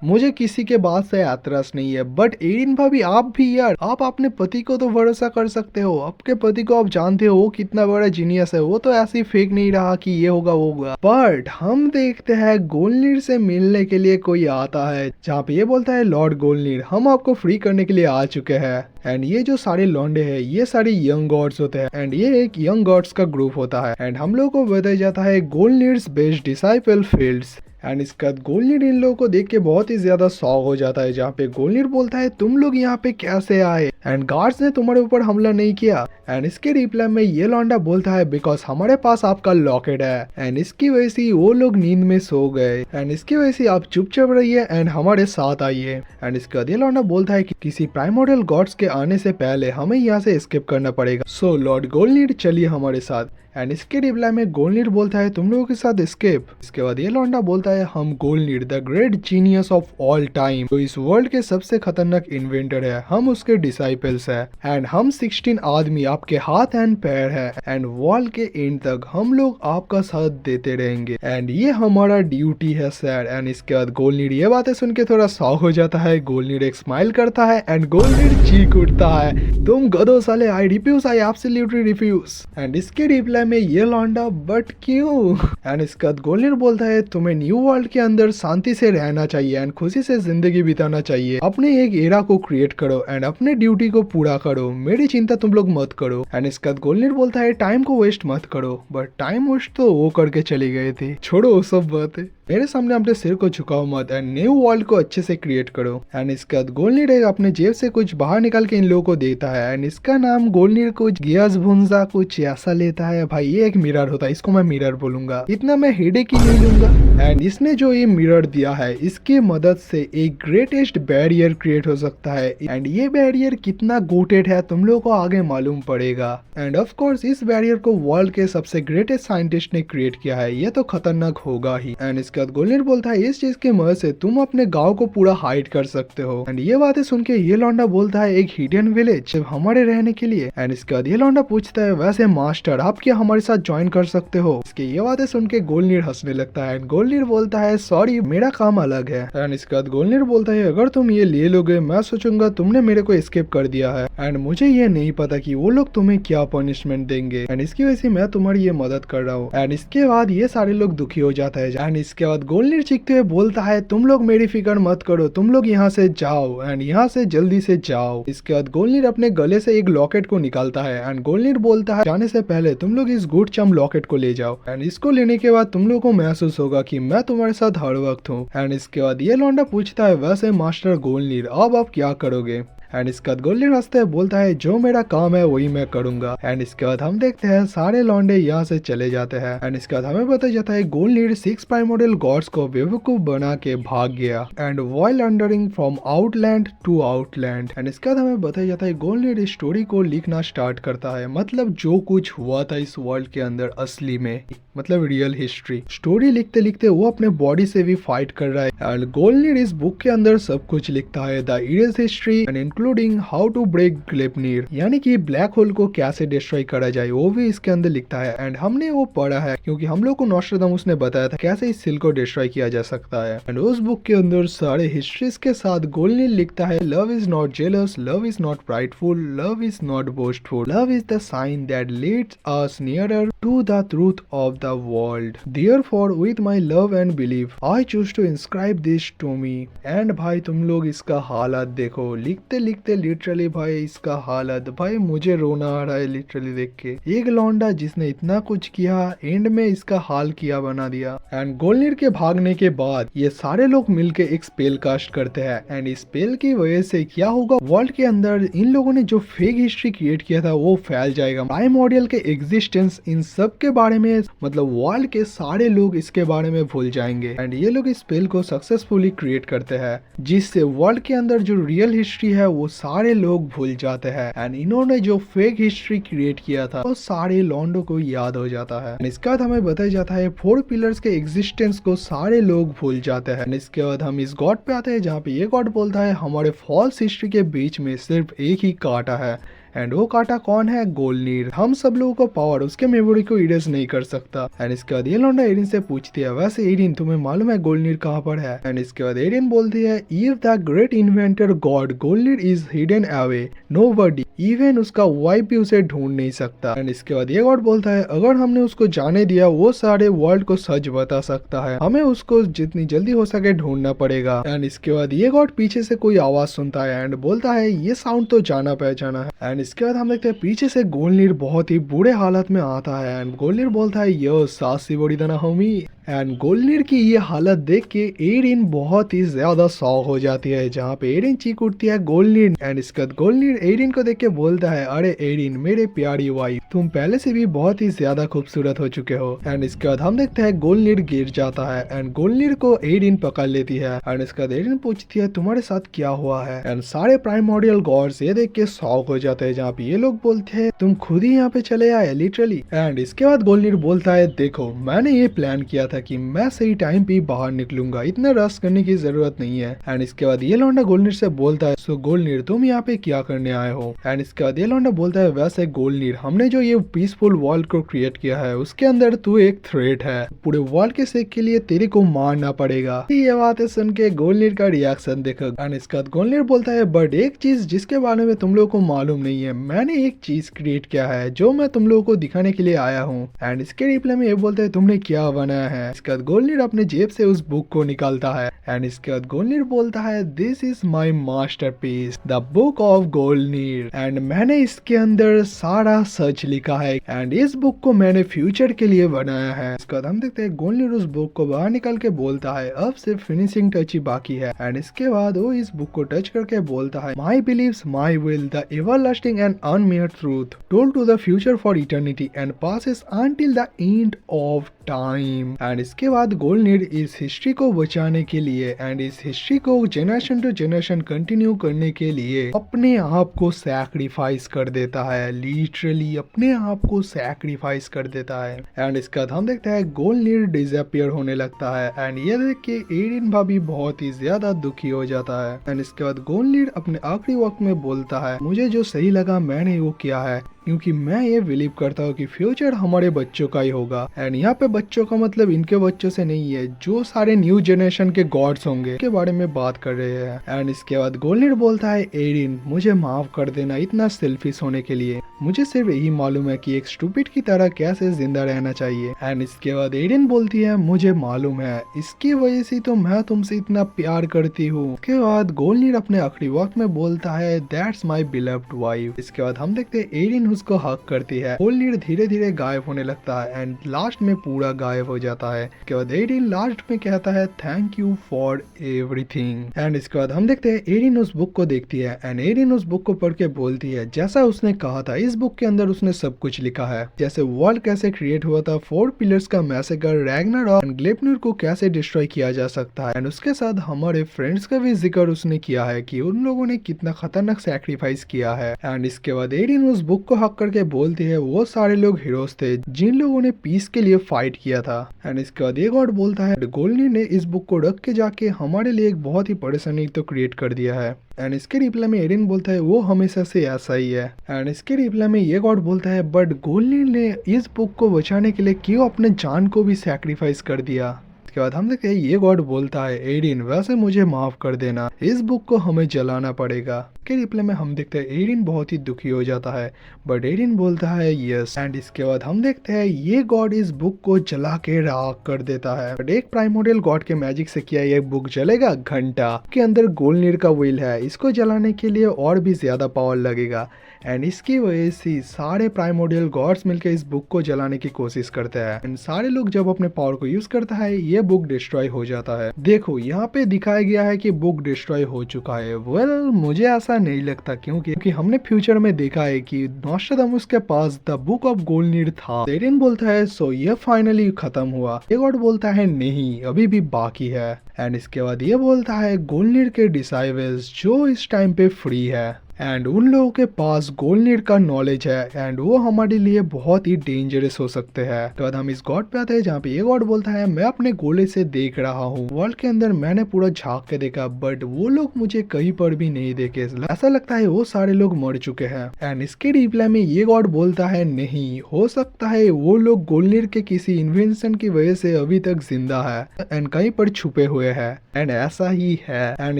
मुझे किसी के बात से एतराज नहीं है बट एरिन भाभी आप भी यार, आप अपने पति को तो भरोसा कर सकते हो, आपके पति को आप जानते हो वो कितना बड़ा जीनियस है, वो तो ऐसे फेक नहीं रहा कि ये होगा वो होगा। बट हम देखते हैं गोलनीर से मिलने के लिए कोई आता है जहाँ पे ये बोलता है लॉर्ड गोलनीर हम आपको फ्री करने के लिए आ चुके हैं। एंड ये जो सारे लौंडे हैं ये सारे यंग गॉड्स होते हैं एंड ये एक यंग गॉड्स का ग्रुप होता है एंड हम लोग को बताया जाता है गोलनीर्स बेस्ट डिसाइपल फील्ड्स। एंड इसके बाद गोलनीर इन लोगों को देख के बहुत ही ज्यादा शॉक हो जाता है, जहाँ पे गोलनीर बोलता है तुम लोग यहाँ पे कैसे आए एंड गार्ड्स ने तुम्हारे ऊपर हमला नहीं किया। एंड इसके रिप्लाई में ये लौंडा बोलता है बिकॉज हमारे पास आपका लॉकेट है एंड इसकी वजह से वो लोग नींद में सो गए एंड इसकी वजह से आप चुपचाप रहिए एंड हमारे साथ आइए। एंड इसके बाद ये लौंडा बोलता है कि किसी प्राइमोर्डियल गॉड्स के आने से पहले हमें यहाँ से एस्केप करना पड़ेगा, सो लॉर्ड गोलनीर चलिए हमारे साथ। एंड इसके रिप्लाई में गोलनीर बोलता है तुम लोगों के साथ एस्केप। इसके बाद ये लौंडा बोलता है हम Goldnir the great genius of all time, जो इस वर्ल्ड के सबसे खतरनाक इन्वेंटर है, हम उसके डिसाइपल डिसाइपल्स है एंड हम 16 आदमी आपके हाथ एंड पैर है एंड वर्ल्ड के एंड तक हम लोग आपका साथ देते रहेंगे एंड ये हमारा ड्यूटी है सर। एंड इसके बाद गोलनीड ये बातें सुन के थोड़ा शॉक हो जाता है। गोलनीड एक स्माइल करता है एंड गोलनीड चीख उठता है, तुम गधो साले, I refuse, I absolutely refuse. And इसके रिप्लाई में ये लौंडा बट क्यों? एंड इसके बाद गोलनीड बोलता है तुम्हें न्यू वर्ल्ड के अंदर शांति से रहना चाहिए एंड खुशी से जिंदगी बिताना चाहिए, अपने एक एरा को क्रिएट करो एंड अपने ड्यूटी को पूरा करो, मेरी चिंता तुम लोग मत करो। एंड इसके बाद गोलनीड बोलता है टाइम को वेस्ट मत करो, बट टाइम वेस्ट तो वो करके चली गई थी, छोड़ो वो सब बातें, मेरे सामने अपने सिर को झुकाओ मत एंड न्यू वर्ल्ड को अच्छे से क्रिएट करो। एंड इसके बाद गोलनीड अपने जेब से कुछ बाहर निकाल के इन लोगों को देता है एंड इसका नाम गोलनीड कुछ गियास भुंजा कुछ ऐसा लेता है। भाई ये एक मिरर होता है, इसको मैं मिरर बोलूंगा, इतना मैं हेडेक ही नहीं लूंगा। एंड इसने जो ये मिरर दिया है इसकी मदद से एक ग्रेटेस्ट बैरियर क्रिएट हो सकता है एंड ये बैरियर कितना गोटेड है तुम लोगों को आगे मालूम पड़ेगा। एंड ऑफ कोर्स इस बैरियर को वर्ल्ड के सबसे ग्रेटेस्ट साइंटिस्ट ने क्रिएट किया है, ये तो खतरनाक होगा ही। एंड इसके बाद गोलनीड बोलता है इस चीज की मदद से तुम अपने गांव को पूरा हाइड कर सकते हो। एंड ये बातें सुन के ये लौंडा बोलता है एक हिडन विलेज हमारे रहने के लिए। एंड इसके बाद ये लौंडा पूछता है वैसे मास्टर आप क्या हमारे साथ ज्वाइन कर सकते हो? इसके ये बातें सुन के गोलनीड हंसने लगता है एंड गोलनीड बोलता है सॉरी मेरा काम अलग है। एंड इसके बाद गोलनीड बोलता है अगर तुम ये ले लोगे मैं सोचूंगा तुमने मेरे को एस्केप कर दिया है एंड मुझे ये नहीं पता कि वो लोग तुम्हें क्या पनिशमेंट देंगे एंड इसकी वजह से मैं तुम्हारी ये मदद कर रहा हूँ। एंड इसके बाद ये सारे लोग दुखी हो जाता है एंड इसके बाद गोलनीड चीखते हुए बोलता है तुम लोग मेरी फिक्र मत करो, तुम लोग यहाँ से जाओ एंड यहाँ से जल्दी से जाओ। इसके बाद गोलनीड अपने गले से एक लॉकेट को निकालता है एंड गोलनीड बोलता है जाने से पहले तुम लोग इस गुड चम लॉकेट को ले जाओ एंड इसको लेने के बाद तुम लोग को महसूस होगा कि मैं तुम्हारे साथ हर वक्त हूँ। एंड इसके बाद ये लौंडा पूछता है वैसे मास्टर गोलनीड अब आप क्या करोगे? एंड इसके बाद गोलनीड हंसते बोलता है जो मेरा काम है वही मैं करूंगा। एंड इसके बाद हम देखते हैं सारे लौंडे यहाँ से चले जाते हैं एंड इसके बाद हमें पता जाता है गोलनीड 6 प्राइमोर्डियल गॉड्स को बेवकूफ बना के भाग गया and while wandering from outland to outland. And इसके बाद हमें बताया जाता है गोलनीड इस स्टोरी को लिखना स्टार्ट करता है, मतलब जो कुछ हुआ था इस वर्ल्ड के अंदर असली में, मतलब रियल हिस्ट्री। स्टोरी लिखते लिखते वो अपने बॉडी से भी फाइट कर रहा है एंड गोलनीड इस बुक के अंदर सब कुछ लिखता है, the erase history and including how to break Gleipnir, यानी कि ब्लैक होल को कैसे डिस्ट्रॉय करा जाए वो भी इसके अंदर लिखता है। एंड हमने वो पढ़ा है क्योंकि हम लोग को नॉस्ट्राडामस ने बताया था कैसे इस सिल को डिस्ट्रॉय किया जा सकता है। एंड उस बुक के अंदर सारे हिस्ट्रीज के साथ गोलनीड लिखता है love is not jealous, love is not prideful, love is not boastful, love is the sign that leads us nearer to the truth of the world, therefore with my love and belief I choose to inscribe this to me. And भाई तुम लोग इसका हालत देखो, लिखते लिखते लिटरली भाई इसका हालत, भाई मुझे रोना आ रहा है लिटरली देख के। एक लौंडा जिसने इतना कुछ किया एंड में इसका हाल किया बना दिया। एंड गोलनीड के भागने के बाद ये सारे लोग मिलके एक स्पेल कास्ट करते हैं एंड इस स्पेल की वजह से क्या होगा, वर्ल्ड के अंदर इन लोगों ने जो फेक हिस्ट्री क्रिएट किया था वो फैल जाएगा। प्राइमोर्डियल के एग्जिस्टेंस इन सब के बारे में, मतलब वर्ल्ड के सारे लोग इसके बारे में भूल जाएंगे एंड ये लोग इस स्पेल को सक्सेसफुली क्रिएट करते हैं जिससे वर्ल्ड के अंदर जो रियल हिस्ट्री है वो सारे लोग भूल जाते हैं एंड इन्होंने जो फेक हिस्ट्री क्रिएट किया था वो सारे लॉन्डो को याद हो जाता है। इसके बाद हमें बताया जाता है 4 पिलर्स के एग्जिस्टेंस को सारे लोग भूल जाते हैं। इसके बाद हम इस गॉड पे आते हैं जहाँ पे ये गॉड बोलता है हमारे फॉल्स हिस्ट्री के बीच में सिर्फ एक ही कांटा है एंड वो कांटा कौन है, गोलनीड। हम सब लोगों को पावर उसके मेमोरी को इरेज नहीं कर सकता। एंड इसके बाद ये लौंडा एरिन से पूछती है वैसे एरिन तुम्हें मालूम है गोलनीड कहाँ पर है? एंड इसके बाद एरिन बोलती है if the great inventor god Goldnir is hidden away nobody even उसका वाइफ भी उसे ढूंढ नहीं सकता। एंड इसके बाद ये गॉड बोलता है अगर हमने उसको जाने दिया वो सारे वर्ल्ड को सच बता सकता है, हमें उसको जितनी जल्दी हो सके ढूंढना पड़ेगा। एंड इसके बाद ये गॉड पीछे से कोई आवाज सुनता है एंड बोलता है ये साउंड तो जाना पहचाना है। एंड इसके बाद हम देखते हैं पीछे से गोलनीड बहुत ही बुरे हालत में आता है एंड गोलनीड बोलता है यो सासी बड़ी दना होमी। एंड गोलनीड की ये हालत देख के एरिन बहुत ही ज्यादा शॉक हो जाती है जहाँ पे एरिन चीख उठती है गोलनीड। एंड इसके बाद गोलनीड एरिन को देख के बोलता है अरे एरिन मेरे प्यारी वाइफ तुम पहले से भी बहुत ही ज्यादा खूबसूरत हो चुके हो। एंड इसके बाद हम देखते हैं गोलनीड गिर जाता है एंड गोलनीड को एरिन पकड़ लेती है एंड इसके बाद एरिन पूछती है तुम्हारे साथ क्या हुआ है। एंड सारे प्राइमोर्डियल गॉड्स ये देख के शॉक हो जाते है जहाँ पे ये लोग बोलते हैं तुम खुद ही यहाँ पे चले आए लिटरली। एंड इसके बाद गोल्डनिर बोलता है देखो मैंने ये प्लान किया था कि मैं सही टाइम पे बाहर निकलूंगा, इतना रश करने की जरूरत नहीं है। एंड इसके बाद ये लौंडा गोल्डनिर से बोलता है सो गोल्डनिर तुम यहाँ पे क्या करने आए हो। एंड इसके बाद ये लौंडा बोलता है वैसे गोल्डनिर हमने जो ये पीसफुल वर्ल्ड को क्रिएट किया है उसके अंदर तू एक थ्रेट है, पूरे वर्ल्ड के सेक के लिए तेरे को मारना पड़ेगा। ये बातें सुन के गोल्डनिर का रिएक्शन देखो। एंड इसके बाद गोल्डनिर बोलता है बट एक चीज जिसके बारे में तुम लोगों को मालूम नहीं है, मैंने एक चीज क्रिएट किया है जो मैं तुम लोगों को दिखाने के लिए आया हूँ। एंड इसके रिप्लाई में ये बोलता है तुमने क्या बनाया है। इसके बाद गोल्डनिर अपने जेब से उस बुक को निकालता है। एंड इसके बाद गोल्डनिर बोलता है this is my masterpiece the book of Goldnir. And मैंने इसके अंदर सारा सच लिखा है एंड इस बुक को मैंने फ्यूचर के लिए बनाया है। इसके बाद हम देखते हैं गोल्डनिर उस बुक को बाहर निकाल के बोलता है अब सिर्फ फिनिशिंग टच ही बाकी है। एंड इसके बाद वो इस बुक को टच करके बोलता है my believes my will the everlasting and unmarred truth told to the future for eternity and passes until the end of time। And इसके बाद गोल्डनिर इस हिस्ट्री को बचाने के लिए एंड इस हिस्ट्री को जनरेशन टू जनरेशन कंटिन्यू करने के लिए अपने आप को सैक्रिफाइस कर देता है, लिटरली अपने आप को सैक्रिफाइस कर देता है। एंड इसके बाद हम देखते हैं गोल्डनिर डिसअपियर होने लगता है। एंड ये देख के एरिन भाभी बहुत ही ज्यादा दुखी हो जाता है। एंड इसके बाद गोल्डनिर अपने आखिरी वक्त में बोलता है मुझे जो सही लगा मैंने वो किया है क्योंकि मैं ये बिलीव करता हूँ कि फ्यूचर हमारे बच्चों का ही होगा। एंड यहाँ पे बच्चों का मतलब इनके बच्चों से नहीं है, जो सारे न्यू जनरेशन के गॉड्स होंगे के बारे में बात कर रहे हैं। एंड इसके बाद गोल्डनिर बोलता है एरिन मुझे माफ कर देना इतना सेल्फिश होने के लिए, मुझे सिर्फ यही मालूम है कि एक स्टूपिड की तरह कैसे जिंदा रहना चाहिए। एंड इसके बाद एरिन बोलती है मुझे मालूम है इसकी वजह से तो मैं तुमसे इतना प्यार करती हूँ। इसके बाद गोल्डनिर अपने आखिरी वक्त में बोलता है दैट्स माई बिलव्ड वाइफ। इसके बाद हम देखते हैं एरिन उसको हक करती है। गोल्डनिर धीरे धीरे गायब होने लगता है एंड लास्ट में पूरा गायब हो जाता है। इसके बाद एरिन लास्ट में कहता है thank you for everything. And इसके बाद हम देखते हैं एरिन उस बुक को देखती है एंड एरिन उस बुक को पढ़ के बोलती है जैसा उसने कहा था इस बुक के अंदर उसने सब कुछ लिखा है, जैसे वर्ल्ड कैसे क्रिएट हुआ था, 4 पिलर्स का मैसेकर, रैग्नारॉक एंड ग्लेपनिर को कैसे डिस्ट्रॉय किया जा सकता है। एंड उसके साथ हमारे फ्रेंड्स का भी जिक्र उसने किया है कि उन लोगों ने कितना खतरनाक सैक्रिफाइस किया है। एंड इसके बाद एरिन उस बुक को हक करके बोलती है वो सारे लोग हीरोज थे जिन लोगों ने पीस के लिए फाइट किया था। एंड इसके बाद ये गॉड बोलता है गोल्डनिर ने इस बुक को रख के जाके हमारे लिए एक बहुत ही परेशानी तो क्रिएट कर दिया है। एंड इसके रिप्लाई में एरिन बोलता है वो हमेशा से ऐसा ही है। एंड इसके रिप्लाई में ये गॉड बोलता है बट गोल्डनिर ने इस बुक को बचाने के लिए क्यों अपने जान को भी सैक्रिफाइस कर दिया। इसके बाद हम देखते हैं ये गॉड बोलता है एरिन वैसे मुझे माफ कर देना, इस बुक को हमें जलाना पड़ेगा। के रिप्लाई में हम देखते हैं एरिन बहुत ही दुखी हो जाता है बट एरिन बोलता है यस। एंड इसके बाद हम देखते हैं ये गॉड इस बुक को जला के राख कर देता है। बट एक प्राइमोरियल गॉड के मैजिक से किया ये बुक जलेगा घंटा के अंदर गोल्डनिर का विल है, इसको जलाने के लिए और भी ज्यादा पावर लगेगा। एंड इसकी वजह से सारे प्राइमोरियल गॉड्स मिलकर इस बुक को जलाने की कोशिश करते हैं। एंड सारे लोग जब अपने पावर को यूज करता है ये बुक डिस्ट्रॉय हो जाता है। देखो यहाँ पे दिखाया गया है कि बुक डिस्ट्रॉय हो चुका है। वेल मुझे ऐसा नहीं लगता क्योंकि हमने फ्यूचर में देखा है कि नॉस्ट्राडामस के पास द बुक ऑफ गोल्डनिर था। एरिन बोलता है सो ये फाइनली खत्म हुआ। ये गॉड बोलता है नहीं अभी भी बाकी है। एंड इसके बाद ये बोलता है गोल्डनिर के डिसाइबल्स जो इस टाइम पे फ्री है एंड उन लोगों के पास गोल्डनिर का नॉलेज है एंड वो हमारे लिए बहुत ही डेंजरस हो सकते हैं। तो बाद हम इस गॉड पे आते हैं जहाँ पे ये गॉड बोलता है मैं अपने गोले से देख रहा हूँ वर्ल्ड के अंदर, मैंने पूरा झांक के देखा बट वो लोग मुझे कहीं पर भी नहीं देखे, ऐसा लगता है वो सारे लोग मर चुके हैं। एंड इसके रिप्लाई में ये गॉड बोलता है नहीं हो सकता है वो लोग गोल्डनिर के किसी इन्वेंशन की वजह से अभी तक जिंदा है एंड कहीं पर छुपे हुए हैं। एंड ऐसा ही है। एंड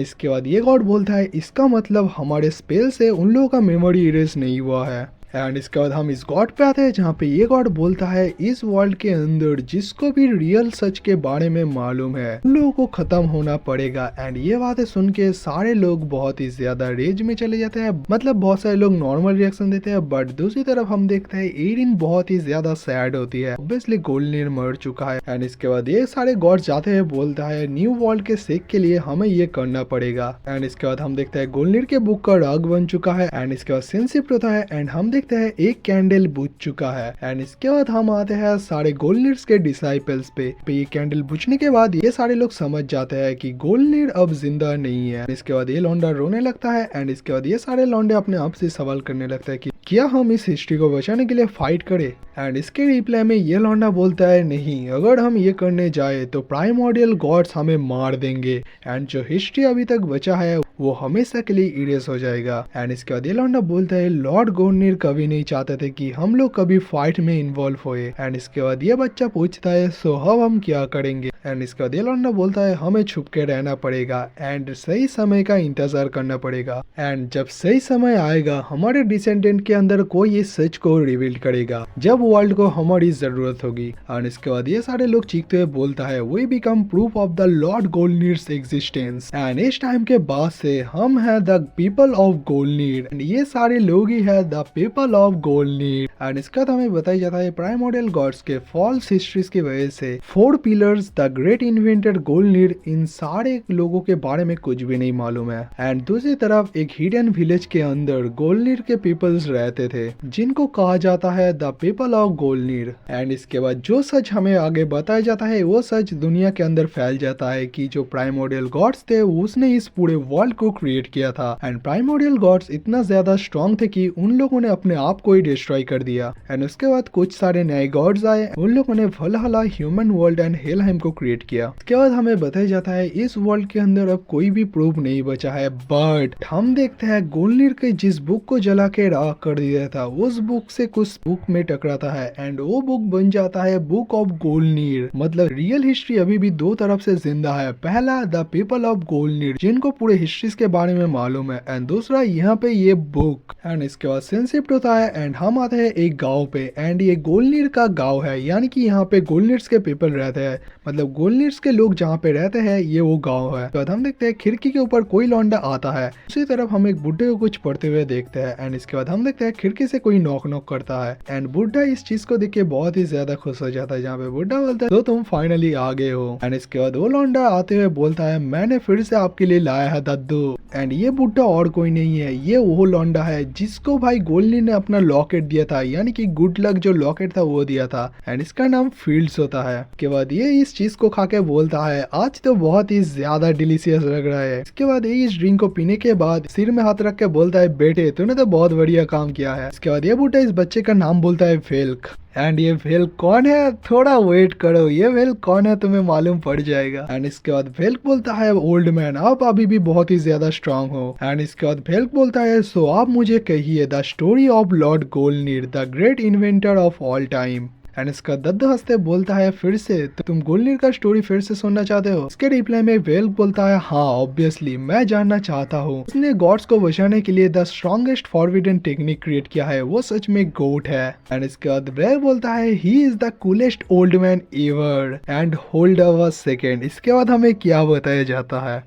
इसके बाद ये गॉड बोलता है इसका मतलब हमारे स्पेल से उन लोगों का मेमोरी इरेज नहीं हुआ है। एंड इसके बाद हम इस गॉड पे आते हैं जहाँ पे ये गॉड बोलता है इस वर्ल्ड के अंदर जिसको भी रियल सच के बारे में मालूम है उन लोगों को खत्म होना पड़ेगा। एंड ये बातें सुन के सारे लोग बहुत ही ज्यादा रेज में चले जाते हैं, मतलब बहुत सारे लोग नॉर्मल रिएक्शन देते हैं बट दूसरी तरफ हम देखते हैं एरिन बहुत ही ज्यादा सैड होती है। ऑब्वियसली गोल्डनिर मर चुका है। एंड इसके बाद ये सारे गॉड जाते हैं बोलता है न्यू वर्ल्ड के सेक के लिए हमें ये करना पड़ेगा। एंड इसके बाद हम देखते हैं गोल्डनिर के बुक का राग बन चुका है एंड इसके बाद सेंसिप होता है। एंड हम देखते हैं एक कैंडल बुझ चुका है एंड इसके बाद हम आते हैं सारे गोल्डनिर्स के डिसाइपल्स पे ये कैंडल बुझने के बाद ये सारे लोग समझ जाते हैं कि गोल्डनिर अब जिंदा नहीं है। इसके बाद ये लौंडा रोने लगता है एंड इसके बाद ये सारे लौंडे अपने आप से सवाल करने लगता है कि क्या हम इस हिस्ट्री को बचाने के लिए फाइट करें। एंड इसके रिप्लाई में ये लौंडा बोलता है नहीं, अगर हम ये करने जाए तो प्राइमोर्डियल गॉड्स हमें मार देंगे एंड जो हिस्ट्री अभी तक बचा है वो हमेशा के लिए इरेज हो जाएगा। एंड इसके बाद ये लौंडा बोलता है लॉर्ड गोल्डनिर कभी नहीं चाहते थे कि हम लोग कभी फाइट में इन्वॉल्व होए। एंड इसके बाद ये बच्चा पूछता है सो अब हम क्या करेंगे। एंड इसके बाद ये लौंडा बोलता है हमें छुप के रहना पड़ेगा एंड सही समय का इंतजार करना पड़ेगा एंड जब सही समय आएगा हमारे डिसेंडेंट के अंदर कोई इस सच को रिवील करेगा जब वर्ल्ड को हमारी जरूरत होगी। एंड इसके बाद ये सारे लोग चीखते हुए बोलता है we become proof of the lord Goldnir's existence and इस टाइम के बाद से हम है the people of Goldnir and ये सारे लोग ही है the people of Goldnir. And इसका तो हमें बताया जाता है प्राइमोर्डियल गॉड्स के फॉल्स हिस्ट्रीज की वजह से 4 pillars the great inventor Goldnir इन सारे लोगों के बारे में कुछ भी नहीं मालूम है। एंड दूसरी तरफ एक हिडन विलेज के अंदर गोल्डनिर के पीपल्स रहते थे जिनको कहा जाता है the people of Goldnir. And इसके बाद जो सच हमें आगे बताया जाता है वो सच दुनिया के अंदर फैल जाता है कि जो प्राइमोर्डियल गॉड्स थे उसने इस पूरे वर्ल्ड को क्रिएट किया था एंड प्राइमोर्डियल गॉड्स इतना ज्यादा स्ट्रॉन्ग थे कि उन लोगों ने अपने आप को ही डिस्ट्रॉय कर दिया। एंड उसके बाद कुछ सारे नए गॉड्स आए, उन लोगों ने वल्हला, ह्यूमन वर्ल्ड एंड हेलहाइम को क्रिएट किया। उसके बाद हमें बताया जाता है इस वर्ल्ड के अंदर अब कोई भी प्रूफ नहीं बचा है बट हम देखते हैं गोल्डनिर के जिस बुक को जला के राख कर दिया था उस बुक से कुछ बुक में टकराता है एंड वो बुक बन जाता है बुक ऑफ गोल्डनिर। मतलब रियल हिस्ट्री अभी भी दो तरफ से जिंदा है, पहला द पीपल ऑफ गोल्डनिर जिनको पूरे हिस्ट्रीज के बारे में मालूम है एंड दूसरा यहाँ पे ये बुक। एंड इसके बाद सीन शिफ्ट होता है एंड हम आते हैं एक गांव पे एंड ये गोल्डनिर का गांव है यानी कि यहाँ पे गोल्डनिर्स के पीपल रहते हैं, मतलब गोल्डनिर्स के लोग जहाँ पे रहते हैं ये वो गांव है। तो हम देखते हैं खिड़की के ऊपर कोई लौंडा आता है, दूसरी तरफ हम एक बुढ़े को कुछ पढ़ते हुए देखते हैं एंड इसके बाद हम देखते हैं खिड़की से कोई नॉक नॉक करता है एंड बुढ़ा इस चीज को देख के बहुत ही ज्यादा खुश हो जाता है जहाँ पे बुढ़ा बोलता है तो तुम फाइनली आ गए हो। एंड इसके बाद वो लौंडा आते हुए बोलता है मैंने फिर से आपके लिए लाया है दद्दू। एंड ये बुढ़ा और कोई नहीं है, ये वो लौंडा है जिसको भाई गोल्डनिर ने अपना लॉकेट दिया था यानी कि गुड लक जो लॉकेट था वो दिया था एंड इसका नाम फील्ड्स होता है। के बाद ये इस चीज को खा के बोलता है आज तो बहुत ही ज्यादा डिलीशियस लग रहा है। इसके बाद ये इस ड्रिंक को पीने के बाद सिर में हाथ रख के बोलता है बेटे तूने तो बहुत बढ़िया काम किया है। इसके बाद ये बूढ़ा इस बच्चे का नाम बोलता है वेल्क एंड ये वेल्क कौन है थोड़ा वेट करो, ये वेल्क कौन है तुम्हें मालूम पड़ जाएगा। एंड इसके बाद वेल्क बोलता है ओल्ड मैन आप अभी भी बहुत ही ज्यादा स्ट्रांग हो। एंड इसके बाद वेल्क बोलता है सो आप मुझे कहिए the story of lord Goldnir the great inventor of all time. And इसका दद्दू हंसते बोलता है फिर से तो तुम गोल्डनिर का स्टोरी फिर से सुनना चाहते हो। इसके रिप्लाई में वेल्क बोलता है हाँ ऑब्वियसली मैं जानना चाहता हूँ। उसने गॉड्स को बचाने के लिए the strongest forbidden technique create किया है वो सच में गोट है। एंड इसके बाद वेल्क बोलता है he is the coolest old man ever and hold a second. इसके बाद हमें क्या बताया जाता है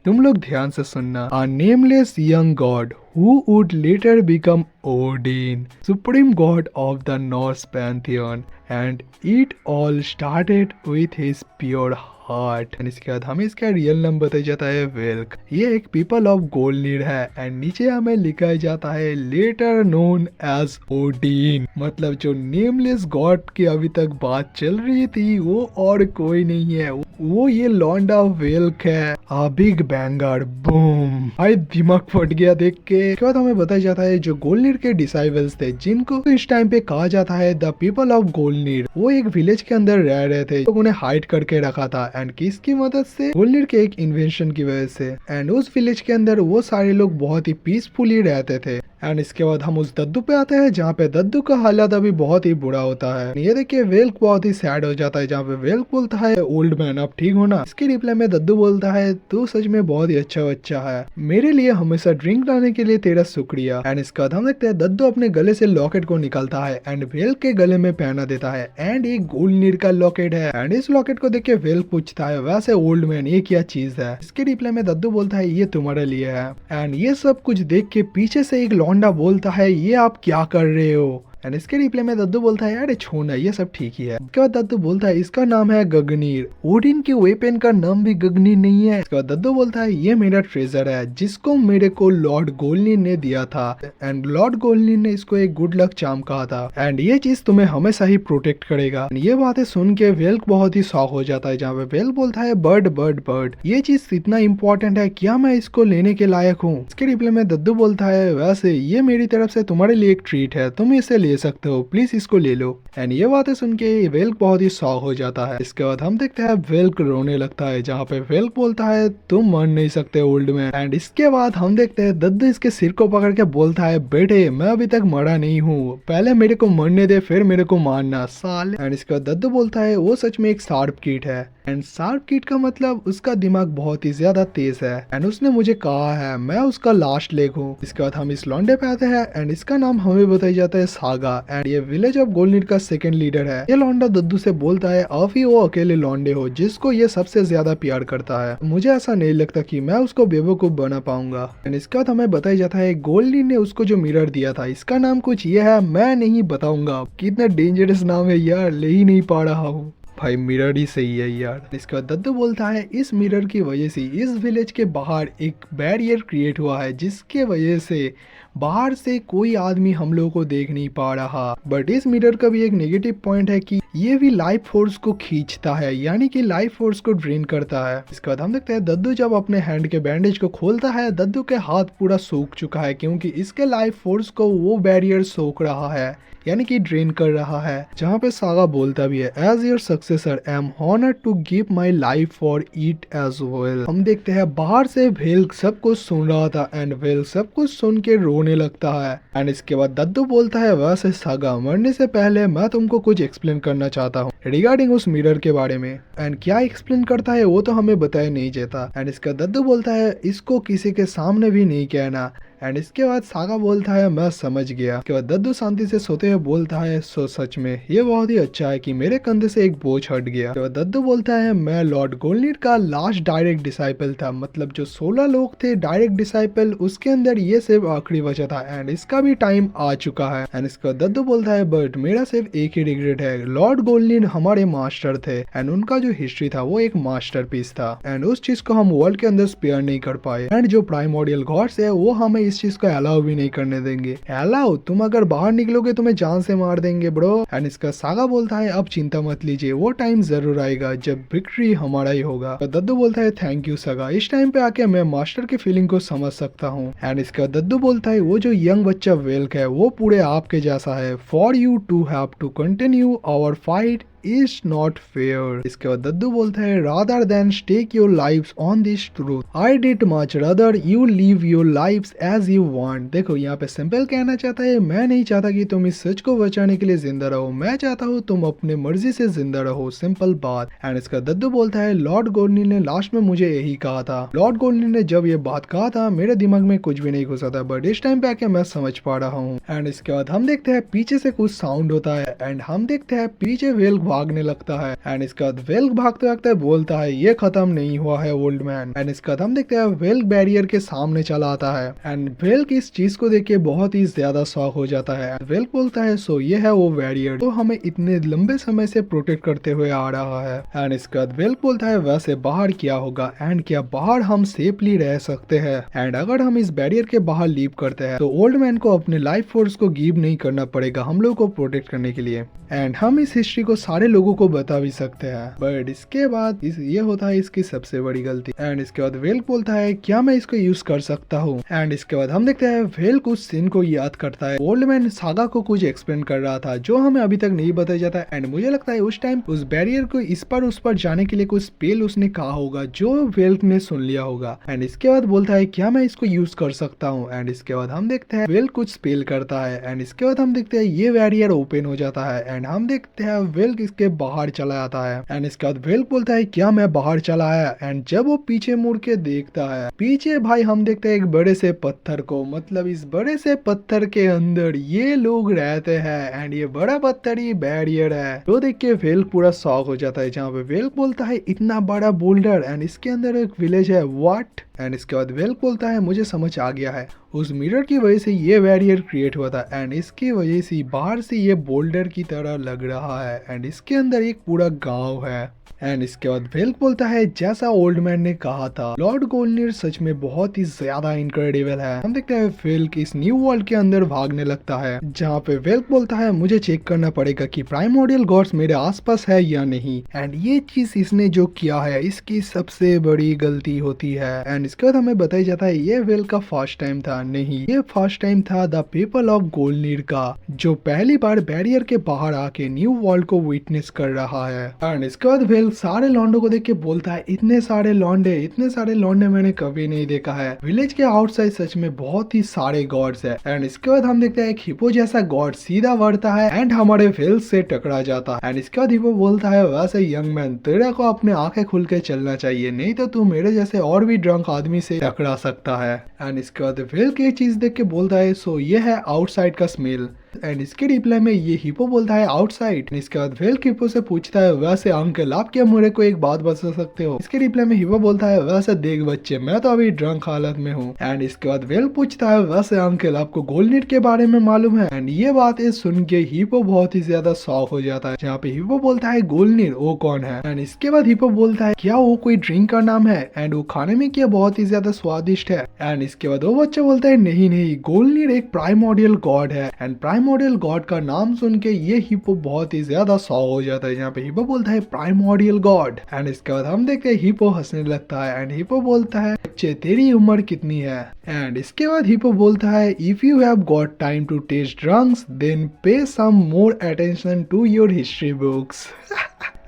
तुम लोग ध्यान से सुनना। A nameless young god who would later become Odin, supreme god of the Norse pantheon, and it all started with his pure heart. इसके बाद हमें इसका रियल नाम बताया जाता है वेल्क, ये एक पीपल ऑफ गोल्डनिर है एंड नीचे हमें लिखा जाता है लेटर नोन एज ओडिन। मतलब जो नेमलेस गॉड की अभी तक बात चल रही थी वो और कोई नहीं है, वो ये लॉन्डा वेल्क है। आ बिग बैंगर बूम, भाई दिमाग फट गया देख के। इसके बाद हमें बताया जाता है जो गोल्डनिर के डिसाइबल्स थे जिनको इस टाइम पे कहा जाता है द पीपल ऑफ गोल्डनिर, वो एक विलेज के अंदर रह रहे थे, लोग उन्हें हाइड करके रखा था एंड किसकी मदद से, गोल्डनिर के एक इन्वेंशन की वजह से। एंड उस विलेज के अंदर वो सारे लोग बहुत ही पीसफुली रहते थे। एंड इसके बाद हम उस दद्दू पे आते हैं जहाँ पे दद्दू का हालत अभी बहुत ही बुरा होता है। ये देखिए वेल्क बहुत ही सैड हो जाता है जहाँ पे वेल्क बोलता है ओल्ड मैन आप ठीक हो ना। इसके रिप्लाई में दद्दू बोलता है तू सच में बहुत ही अच्छा बच्चा है, मेरे लिए हमेशा ड्रिंक लाने के लिए तेरा शुक्रिया। एंड इसके बाद हम देखते हैं दद्दू अपने गले से लॉकेट को निकालता है एंड वेल्क के गले में पहना देता है एंड एक गोल्डनिर का लॉकेट है। एंड इस लॉकेट को देख के वेल्क पूछता है वैसे ओल्ड मैन ये क्या चीज है। इसके रिप्लाई में दद्दू बोलता है ये तुम्हारे लिए है। एंड ये सब कुछ देख के पीछे से एक लौंडा बोलता है ये आप क्या कर रहे हो। एंड इसके रिप्लाई में दद्दू बोलता है अरे छोड़ना ये सब ठीक ही है। इसके बाद दद्दू बोलता है इसका नाम है गगनीर, ओडिन के वेपन का नाम भी गगनीर नहीं है। इसके बाद दद्दू बोलता है ये मेरा ट्रेजर है जिसको मेरे को लॉर्ड गोल्निर ने दिया था एंड लॉर्ड गोल्निर ने इसको एक गुड लक चार्म कहा था एंड ये चीज तुम्हें हमेशा ही प्रोटेक्ट करेगा। ये बातें सुन के वेल्क बहुत ही शॉक हो जाता है, जहाँ पे वेल्क बोलता है बर्ड बर्ड बर्ड ये चीज इतना इंपॉर्टेंट है, क्या मैं इसको लेने के लायक हूँ? इसके रिप्लाई में दद्दू बोलता है वैसे ये मेरी तरफ से तुम्हारे लिए एक ट्रीट है, तुम इसे ले सकते हो, प्लीज इसको ले लो। एंड ये बातें सुन के वेल्क बहुत ही शॉक हो जाता है। इसके बाद हम देखते हैं वेल्क रोने लगता है, जहाँ पे वेल्क बोलता है तुम मर नहीं सकते ओल्ड मैन। एंड इसके बाद हम देखते हैं दद्दू इसके सिर को पकड़ के बोलता है बेटे मैं अभी तक मरा नहीं हूँ, पहले मेरे को मरने दे फिर मेरे को मारना साले। एंड इसके बाद दद्दू बोलता है वो सच में एक शार्प किड है एंड शार्प किड का मतलब उसका दिमाग बहुत ही ज्यादा तेज है एंड उसने मुझे कहा है मैं उसका लास्ट लेग हूँ। इसके बाद हम इस लौंडे पे आते हैं एंड इसका नाम हमें बताया जाता है सागा एंड ये विलेज ऑफ गोल्डनिर का सेकंड लीडर है। ये लौंडा दद्दू से बोलता है आप ही वो अकेले लौंडे हो जिसको ये सबसे ज्यादा प्यार करता है, मुझे ऐसा नहीं लगता कि मैं उसको बेवकूफ बना पाऊंगा। एंड इसके बाद हमें बताया जाता है गोल्डनिर ने उसको जो मिरर दिया था इसका नाम कुछ ये है, मैं नहीं बताऊंगा। कितना डेंजरस नाम है यार, ले ही नहीं पा रहा हूँ भाई, मिरर ही सही है यार। इसके बाद दद्दू बोलता है इस मिरर की वजह से इस विलेज के बाहर एक बैरियर क्रिएट हुआ है जिसके वजह से बाहर से कोई आदमी हम लोगों को देख नहीं पा रहा। बट इस मिरर का भी एक नेगेटिव पॉइंट है कि ये भी लाइफ फोर्स को खींचता है, यानी कि लाइफ फोर्स को ड्रेन करता है। इसके बाद हम देखते हैं दद्दू जब अपने हैंड के बैंडेज को खोलता है दद्दू के हाथ पूरा सूख चुका है क्योंकि इसके लाइफ फोर्स को वो बैरियर सोख रहा है, यानी कि ड्रेन कर रहा है। जहाँ पे सागा बोलता भी है as your successor I am honoured to give my life for it as well. हम देखते हैं बाहर से वेल्क सब कुछ सुन रहा था एंड वेल्क सब कुछ सुन के रोने लगता है। एंड इसके बाद दद्दू बोलता है वैसे सागा मरने से पहले मैं तुमको कुछ एक्सप्लेन करना चाहता हूँ रिगार्डिंग उस मिरर के बारे में। एंड क्या एक्सप्लेन करता है वो तो हमें बताया नहीं जाता। एंड इसका दद्दू बोलता है इसको किसी के सामने भी नहीं कहना। एंड इसके बाद सागा बोलता है मैं समझ गया। इसके बाद दद्दू शांति से सोते हुए बोलता है सो सच में ये बहुत ही अच्छा है कि मेरे कंधे से एक बोझ हट गया। इसके बाद दद्दू बोलता है मैं लॉर्ड गोल्डनिर का लास्ट डायरेक्ट डिसाइपल था, मतलब जो 16 लोग थे डायरेक्ट डिसाइपल उसके अंदर ये सिर्फ आखिरी बचा था एंड इसका भी टाइम आ चुका है। एंड इसके बाद दद्दू बोलता है बट मेरा सिर्फ एक ही रिग्रेट है, लॉर्ड गोल्डनिर हमारे मास्टर थे एंड उनका जो हिस्ट्री था वो एक मास्टरपीस था एंड उस चीज को हम वर्ल्ड के अंदर स्पेयर नहीं कर पाए एंड जो प्राइमोर्डियल गॉड्स है वो हमें इस चीज को अलाउ भी नहीं करने देंगे। अलाउ तुम अगर बाहर निकलोगे तुम्हें जान से मार देंगे ब्रो। एंड इसका सागा बोलता है अब चिंता मत लीजिए वो टाइम जरूर आएगा जब विक्ट्री हमारा ही होगा। तो दद्दू बोलता है थैंक यू सागा, इस टाइम पे आके मैं मास्टर की फीलिंग को समझ सकता हूँ। एंड इसका दद्दू बोलता है वो जो यंग बच्चा वेल्क है वो पूरे आपके जैसा है, for you to have to continue our fight is not fair. इसके बाद दद्दू बोलता है rather than stake your lives on this truth I did much rather you live your lives as you want. देखो यहाँ पे सिंपल कहना चाहता है मैं नहीं चाहता कि तुम इस सच को बचाने के लिए जिंदा रहो, मैं चाहता हूँ तुम अपने मर्जी से जिंदा रहो, सिंपल बात। एंड इसका दद्दू बोलता है लॉर्ड गोल्डनिर ने लास्ट में मुझे यही कहा था, लॉर्ड गोल्डनिर ने जब ये बात कहा था मेरे दिमाग में कुछ भी नहीं घुसा था बट इस टाइम पे आके मैं समझ पा रहा हूँ। एंड इसके बाद हम देखते हैं पीछे से कुछ साउंड होता है एंड हम देखते हैं पीछे वेल्क भागने लगता है। एंड इसके बाद वेल्क भागते भागते बोलता है ये खत्म नहीं हुआ है ओल्ड मैन। एंड इसके बाद हम देखते हैं वेल्क बैरियर के सामने चला आता है एंड वेल्क इस चीज को देख के बहुत ही ज्यादा शॉक हो जाता है। वेल्क बोलता है सो ये है वो बैरियर तो हमें इतने लंबे समय से प्रोटेक्ट करते हुए आ रहा है। एंड इसके बाद वेल्क बोलता है वैसे बाहर क्या होगा एंड क्या बाहर हम सेफली रह सकते हैं एंड अगर हम इस बैरियर के बाहर लीव करते हैं तो ओल्ड मैन को अपने लाइफ फोर्स को गिव नहीं करना पड़ेगा हम लोग को प्रोटेक्ट करने के लिए एंड हम इस हिस्ट्री को सारे लोगों को बता भी सकते हैं। बट इसके बाद ये होता है इसकी सबसे बड़ी गलती। एंड इसके बाद वेल्क बोलता है क्या मैं इसको यूज कर सकता हूँ। एंड इसके बाद हम देखते हैं वेल्क उस सीन को याद करता है, ओल्ड मैन सागा को कुछ एक्सप्लेन कर रहा था जो हमें अभी तक नहीं बताया जाता। एंड मुझे लगता है उस टाइम उस बैरियर को इस पर उस पर जाने के लिए कुछ स्पेल उसने कहा होगा जो वेल्क ने सुन लिया होगा। एंड इसके बाद बोलता है क्या मैं इसको यूज कर सकता हूँ। एंड इसके बाद हम देखते हैं वेल्क कुछ स्पेल करता है एंड इसके बाद हम देखते हैं ये बैरियर ओपन हो जाता है एंड हम देखते हैं वेल्क इसके बाहर चला जाता है। एंड इसके बाद वेल्क बोलता है क्या मैं बाहर चला आया। एंड जब वो पीछे मुड़ के देखता है पीछे भाई हम देखते हैं एक बड़े से पत्थर को, मतलब इस बड़े से पत्थर के अंदर ये लोग रहते हैं एंड ये बड़ा पत्थर ही बैरियर है। तो देख के वेल्क पूरा शॉक हो जाता है जहाँ पे वेल्क बोलता है इतना बड़ा बोल्डर एंड इसके अंदर एक विलेज है व्हाट। एंड इसके बाद वेल्क बोलता है मुझे समझ आ गया है, उस मिरर की वजह से ये बैरियर क्रिएट हुआ था एंड इसकी वजह से बाहर से ये बोल्डर की तरह लग रहा है एंड इसके अंदर एक पूरा गांव है। एंड इसके बाद वेल्क बोलता है जैसा ओल्ड मैन ने कहा था, लॉर्ड गोल्डनिर सच में बहुत ही ज्यादा इनक्रेडिबल है। हम देखते हैं वेल्क इस न्यू वर्ल्ड के अंदर भागने लगता है, जहाँ पे वेल्क बोलता है मुझे चेक करना पड़ेगा कि प्राइमोर्डियल गॉड्स मेरे आसपास है या नहीं। एंड ये चीज इसने जो किया है इसकी सबसे बड़ी गलती होती है। एंड इसके बाद हमें बताया जाता है ये वेल्क का फर्स्ट टाइम था, नहीं ये फर्स्ट टाइम था द पीपल ऑफ गोल्डनिर का, जो पहली बार बैरियर के बाहर आके न्यू वर्ल्ड को विटनेस कर रहा है। एंड इसके बाद वेल्क सारे लॉन्डो को देख के बोलता है इतने सारे लॉन्डे मैंने कभी नहीं देखा है। विलेज के आउटसाइड सच में बहुत ही सारे गॉड्स है। एंड इसके बाद हम देखते हैं एक हिपो जैसा गॉड सीधा बढ़ता है एंड हमारे वेल्क से टकरा जाता है। एंड इसके बाद हिपो बोलता है वैसे यंग मैन तेरे को अपने आंखें खुल के चलना चाहिए, नहीं तो तू मेरे जैसे और भी ड्रंक आदमी से टकरा सकता है। एंड इसके बाद वेल्क एक चीज देख के बोलता है सो ये है आउटसाइड का स्मेल। एंड इसके रिप्लाई में ये हिपो बोलता है आउटसाइड। इसके बाद वेल्क हिपो से पूछता है वैसे अंकल आप क्या मेरे को एक बात बता सकते हो। इसके रिप्लाई में हिपो बोलता है वैसे देख बच्चे मैं तो अभी ड्रंक हालत में हूँ। एंड इसके बाद वेल्क पूछता है वैसे अंकल आपको गोल्डनिर के बारे में मालूम है। एंड ये बात सुन के हिपो बहुत ही ज्यादा शॉक हो जाता है, जहाँ पे हिपो बोलता है गोल्डनिर वो कौन है। एंड इसके बाद हिपो बोलता है क्या वो कोई ड्रिंक का नाम है एंड वो खाने में क्या बहुत ही ज्यादा स्वादिष्ट है। एंड इसके बाद वो बच्चा बोलता है नहीं गोल्डनिर एक प्राइमोर्डियल गॉड है। एंड प्राइमोर्डियल गॉड का नाम सुन के ये हिपो बहुत ही ज्यादा शॉक हो जाता है, जहाँ पे हिपो बोलता है प्राइमोर्डियल गॉड। एंड इसके बाद हम देखते हैं हिपो हंसने लगता है एंड हिपो बोलता है बच्चे तेरी उम्र कितनी है। एंड इसके बाद हिपो बोलता है if you have got time to taste drunks then pay some more attention to your history books.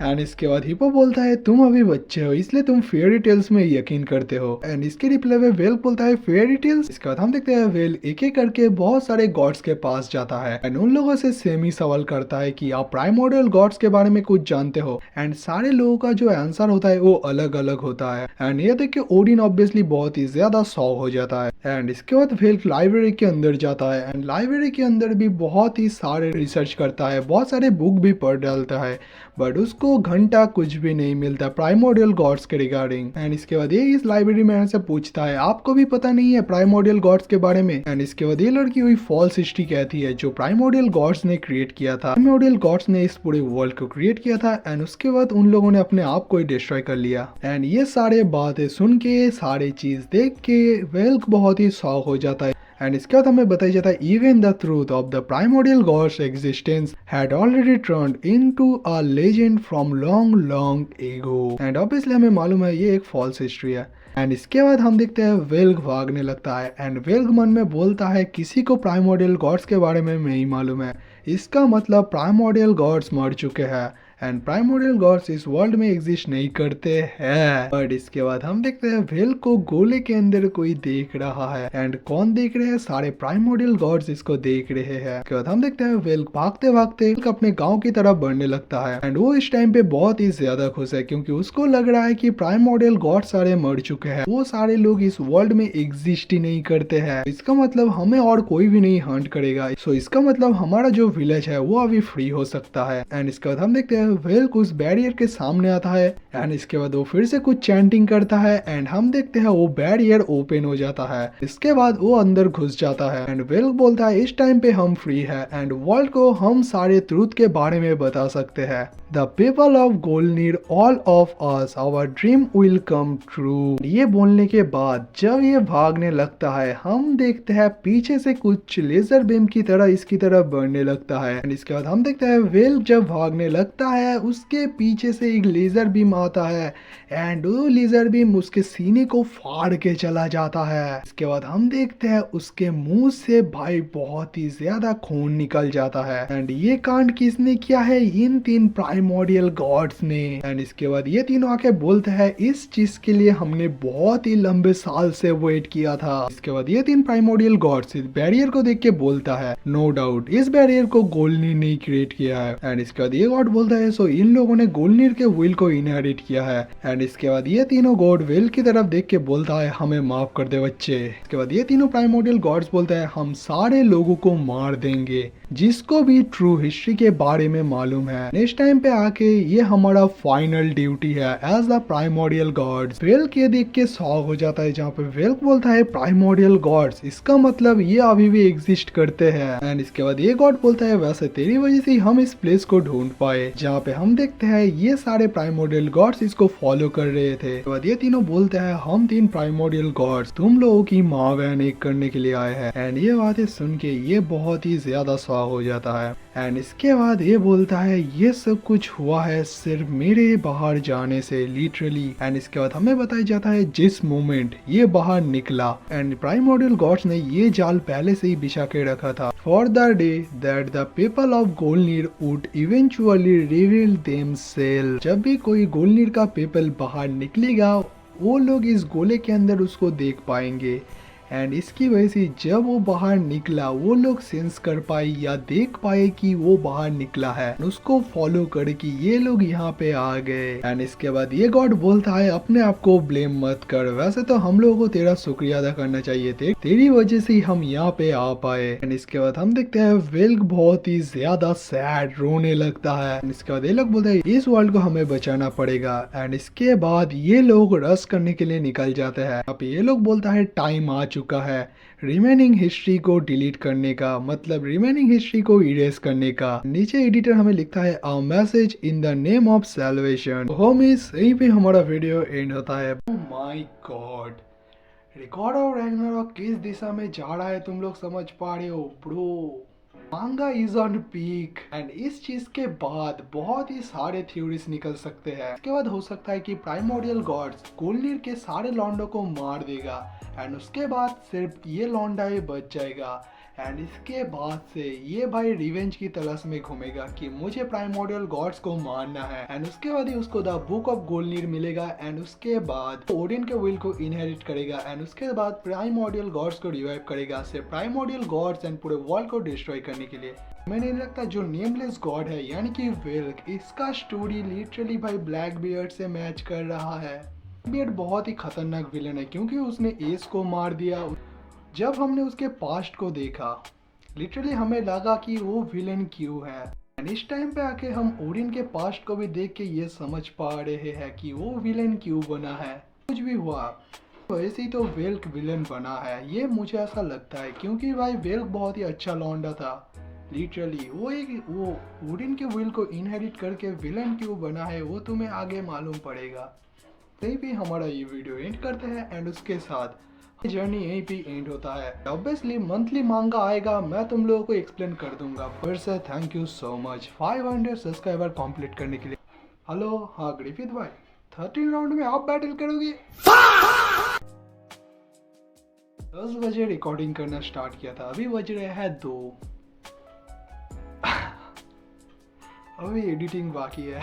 And इसके बाद हिपो बोलता है तुम अभी बच्चे हो इसलिए तुम फेयरी टेल्स में यकीन करते हो। एंड इसके रिप्लाई में वेल्क बोलता है फेयरी टेल्स। इसके बाद हम देखते हैं वेल्क एक एक करके बहुत सारे गॉड्स के पास जाता है एंड उन लोगों से सेम ही सवाल करता है कि आप प्राइमोर्डियल गॉड्स के बारे में कुछ जानते हो। एंड सारे लोगों का जो आंसर होता है वो अलग अलग होता है। एंड ये देख के ओडिन ऑब्वियसली बहुत ही ज्यादा शॉक हो जाता है। एंड इसके बाद वेल्क लाइब्रेरी के अंदर जाता है एंड लाइब्रेरी के अंदर भी बहुत ही सारे रिसर्च करता है, बहुत सारे बुक भी पढ़ डालता है, बट उसको घंटा कुछ भी नहीं मिलता प्राइमोर्डियल गॉड्स के रिगार्डिंग। एंड इसके बाद ये इस लाइब्रेरी मैन से पूछता है आपको भी पता नहीं है प्राइमोर्डियल गॉड्स के बारे में। एंड इसके बाद ये लड़की हुई फॉल्स हिस्ट्री कहती है जो प्राइमोर्डियल गॉड्स ने क्रिएट किया था। प्राइमोर्डियल गॉड्स ने इस पूरे वर्ल्ड को क्रिएट किया था एंड उसके बाद उन लोगों ने अपने आप को ही डिस्ट्रॉय कर लिया। एंड ये सारे बातें सुन के सारी चीज देख के वेल्क बहुत ही शॉक हो जाता है। एंड इसके बाद हमें बताया जाता है even the truth of the primordial gods existence had already turned into a legend from long ago. And obviously हमें मालूम है ये एक फॉल्स हिस्ट्री है। एंड इसके बाद हम देखते हैं वेल्क भागने लगता है एंड वेल्क मन में बोलता है किसी को प्राइमोर्डियल गॉड्स के बारे में नहीं मालूम है, इसका मतलब प्राइमोर्डियल गॉड्स मर चुके हैं एंड प्राइमोर्डियल गॉड्स इस वर्ल्ड में एग्जिस्ट नहीं करते हैं। बट इसके बाद हम देखते हैं वेल्क को गोले के अंदर कोई देख रहा है एंड कौन देख रहे हैं, सारे प्राइमोर्डियल गॉड्स इसको देख रहे हैं। इसके बाद हम देखते हैं वेल्क भागते भागते अपने गांव की तरफ बढ़ने लगता है एंड वो इस टाइम पे बहुत ही ज्यादा खुश है क्योंकि उसको लग रहा है कि प्राइमोर्डियल गॉड्स सारे मर चुके हैं, वो सारे लोग इस वर्ल्ड में एग्जिस्ट ही नहीं करते हैं। इसका मतलब हमें और कोई भी नहीं हंट करेगा, सो इसका मतलब हमारा जो विलेज है वो अभी फ्री हो सकता है। एंड इसके बाद हम देखते हैं वेल्क उस बैरियर के सामने आता है एंड इसके बाद वो फिर से कुछ चैंटिंग करता है एंड हम देखते हैं वो बैरियर ओपन हो जाता है। इसके बाद वो अंदर घुस जाता है एंड वेल्क बोलता है इस टाइम पे हम फ्री है एंड वर्ल्ड को हम सारे ट्रूथ के बारे में बता सकते हैं। The people of Goldnir all of us our dream will come true. ये बोलने के बाद जब ये भागने लगता है हम देखते हैं पीछे से कुछ लेजर बीम की तरह इसकी तरफ बढ़ने लगता है एंड इसके बाद हम देखते हैं वेल्क जब भागने लगता है उसके पीछे से एक लेजर बीम आता है एंड वो लेजर बीम उसके सीने को फाड़ के चला जाता है। इसके बाद हम देखते हैं उसके मुंह से भाई बहुत ही ज्यादा खून निकल जाता है एंड ये कांड किसने किया है, इन तीन प्राइमोर्डियल गॉड्स ने। एंड इसके बाद ये तीनों आके बोलते हैं इस चीज के लिए हमने बहुत ही लंबे साल से वेट किया था। इसके बाद ये तीन प्राइमोर्डियल गॉड्स इस बैरियर को देख के बोलता है नो डाउट इस बैरियर को गोल्डनिर ने क्रिएट किया है। एंड इसके बाद ये गॉड बोलता है सो इन लोगों ने गोल्डनिर के विल को इनहेरिट किया है। एंड इसके बाद ये तीनों गॉड वेल की तरफ देख के बोलता है हमें माफ कर दे बच्चे। इसके बाद ये तीनों प्राइमोर्डियल गॉड्स बोलते हैं हम सारे लोगों को मार देंगे जिसको भी ट्रू हिस्ट्री के बारे में मालूम है। नेक्स्ट टाइम पे आके ये हमारा फाइनल ड्यूटी है एज द प्राइमोडियल गॉड्स। वेल्क ये देख के शॉक हो जाता है, जहाँ पे वेल्क बोलता है प्राइमोडियल गॉड्स, इसका मतलब ये अभी भी एग्जिस्ट करते हैं। एंड इसके बाद ये गॉड बोलता है वैसे तेरी वजह से हम इस प्लेस को ढूंढ पाए। जहाँ पे हम देखते हैं ये सारे प्राइमोडियल गॉड्स इसको फॉलो कर रहे थे। इसके बाद ये तीनों बोलते हैं हम 3 प्राइमोडियल गॉड्स तुम लोगों की माँ बहन एक करने के लिए आए हैं। एंड ये बातें सुन के ये बहुत ही ज्यादा शॉक हो जाता है। एंड इसके बाद ये बोलता है ये सब कुछ हुआ है सिर्फ मेरे बाहर जाने से, लिटरली। एंड इसके बाद हमें बताया जाता है जिस मोमेंट ये बाहर निकला एंड प्राइमोडियल गॉड्स ने ये जाल पहले से ही बिछा के रखा था for the day that the people of Goldnir would eventually reveal themselves. जब भी कोई गोलनीर का पीपल बाहर निकलेगा वो लोग इस गोले के अंदर उसको देख पाएंगे। एंड इसकी वजह से जब वो बाहर निकला वो लोग सेंस कर पाए या देख पाए कि वो बाहर निकला है, उसको फॉलो करके ये लोग यहाँ पे आ गए। एंड इसके बाद ये गॉड बोलता है अपने आप को ब्लेम मत कर, वैसे तो हम लोगों को तेरा शुक्रिया अदा करना चाहिए थे, तेरी वजह से ही हम यहाँ पे आ पाए। एंड इसके बाद हम देखते हैं वेल्क बहुत ही ज्यादा सैड रोने लगता है। एंड इसके बाद ये लोग बोलते हैं इस वर्ल्ड को हमें बचाना पड़ेगा। एंड इसके बाद ये लोग रश करने के लिए निकल जाते हैं। अब ये लोग बोलता है टाइम आ चुका है रिमेनिंग हिस्ट्री को डिलीट करने का, मतलब रिमेनिंग हिस्ट्री को इरेज करने का। नीचे एडिटर हमें लिखता है a message in the name of salvation. Homies यहीं पे हमारा वीडियो एंड होता है। Oh my god, Record of Ragnarok किस दिशा में जा रहा है तुम लोग समझ पा रहे हो ब्रो? मांगा इज ऑन पीक। एंड इस चीज के बाद बहुत ही सारे थ्योरीज निकल सकते हैं। इसके बाद हो सकता है कि प्राइमोडियल गॉड्स गोलनीर के सारे लॉन्डो को मार देगा एंड उसके बाद सिर्फ ये लौंडा ही बच जाएगा। एंड इसके बाद से ये भाई रिवेंज की तलाश में घूमेगा कि मुझे प्राइमोडियल गॉड्स को मारना है। एंड उसके बाद ही उसको द बुक ऑफ गोलनीर मिलेगा। एंड उसके बाद ओडिन के विल को इनहेरिट करेगा। एंड उसके बाद प्राइमोडियल गॉड्स को रिवाइव करेगा, सिर्फ प्राइमोडियल गॉड्स एंड पूरे वर्ल्ड को डिस्ट्रॉय करने के लिए। मैं नहीं लगता जो नेमलेस गॉड है यानी कि वेल्क, इसका स्टोरी लिटरली भाई ब्लैक बियर्ड से मैच कर रहा है। बियर्ड बहुत ही खतरनाक विलन है क्योंकि उसने एस को मार दिया। जब हमने उसके पास्ट को देखा लिटरली हमें लगा कि वो विलन क्यों है। एंड इस टाइम पे आके हम ओडिन के पास्ट को भी देख के ये समझ पा रहे हैं कि वो विलन क्यों बना है। कुछ भी हुआ वैसे ही तो वेल्क विलन बना है, ये मुझे ऐसा लगता है क्योंकि भाई वेल्क बहुत ही अच्छा लौंडा था। लिटरली वो ओडिन के विल को इनहेरिट करके विलन क्यों बना है वो तुम्हें आगे मालूम पड़ेगा। यहीं पे हमारा ये वीडियो एंड करते हैं एंड उसके साथ जर्नी यहीं पे एंड होता है। ऑब्वियसली मंथली मांगा आएगा, मैं तुम लोगों को एक्सप्लेन कर दूंगा। फिर से thank you so much 500 subscriber complete करने के लिए। हेलो हाँ ग्रिफिथ भाई, 13 राउंड में आप बैटल करोगे? 10 बजे रिकॉर्डिंग करना स्टार्ट किया था, अभी बज रहे हैं 2। अभी एडिटिंग बाकी है।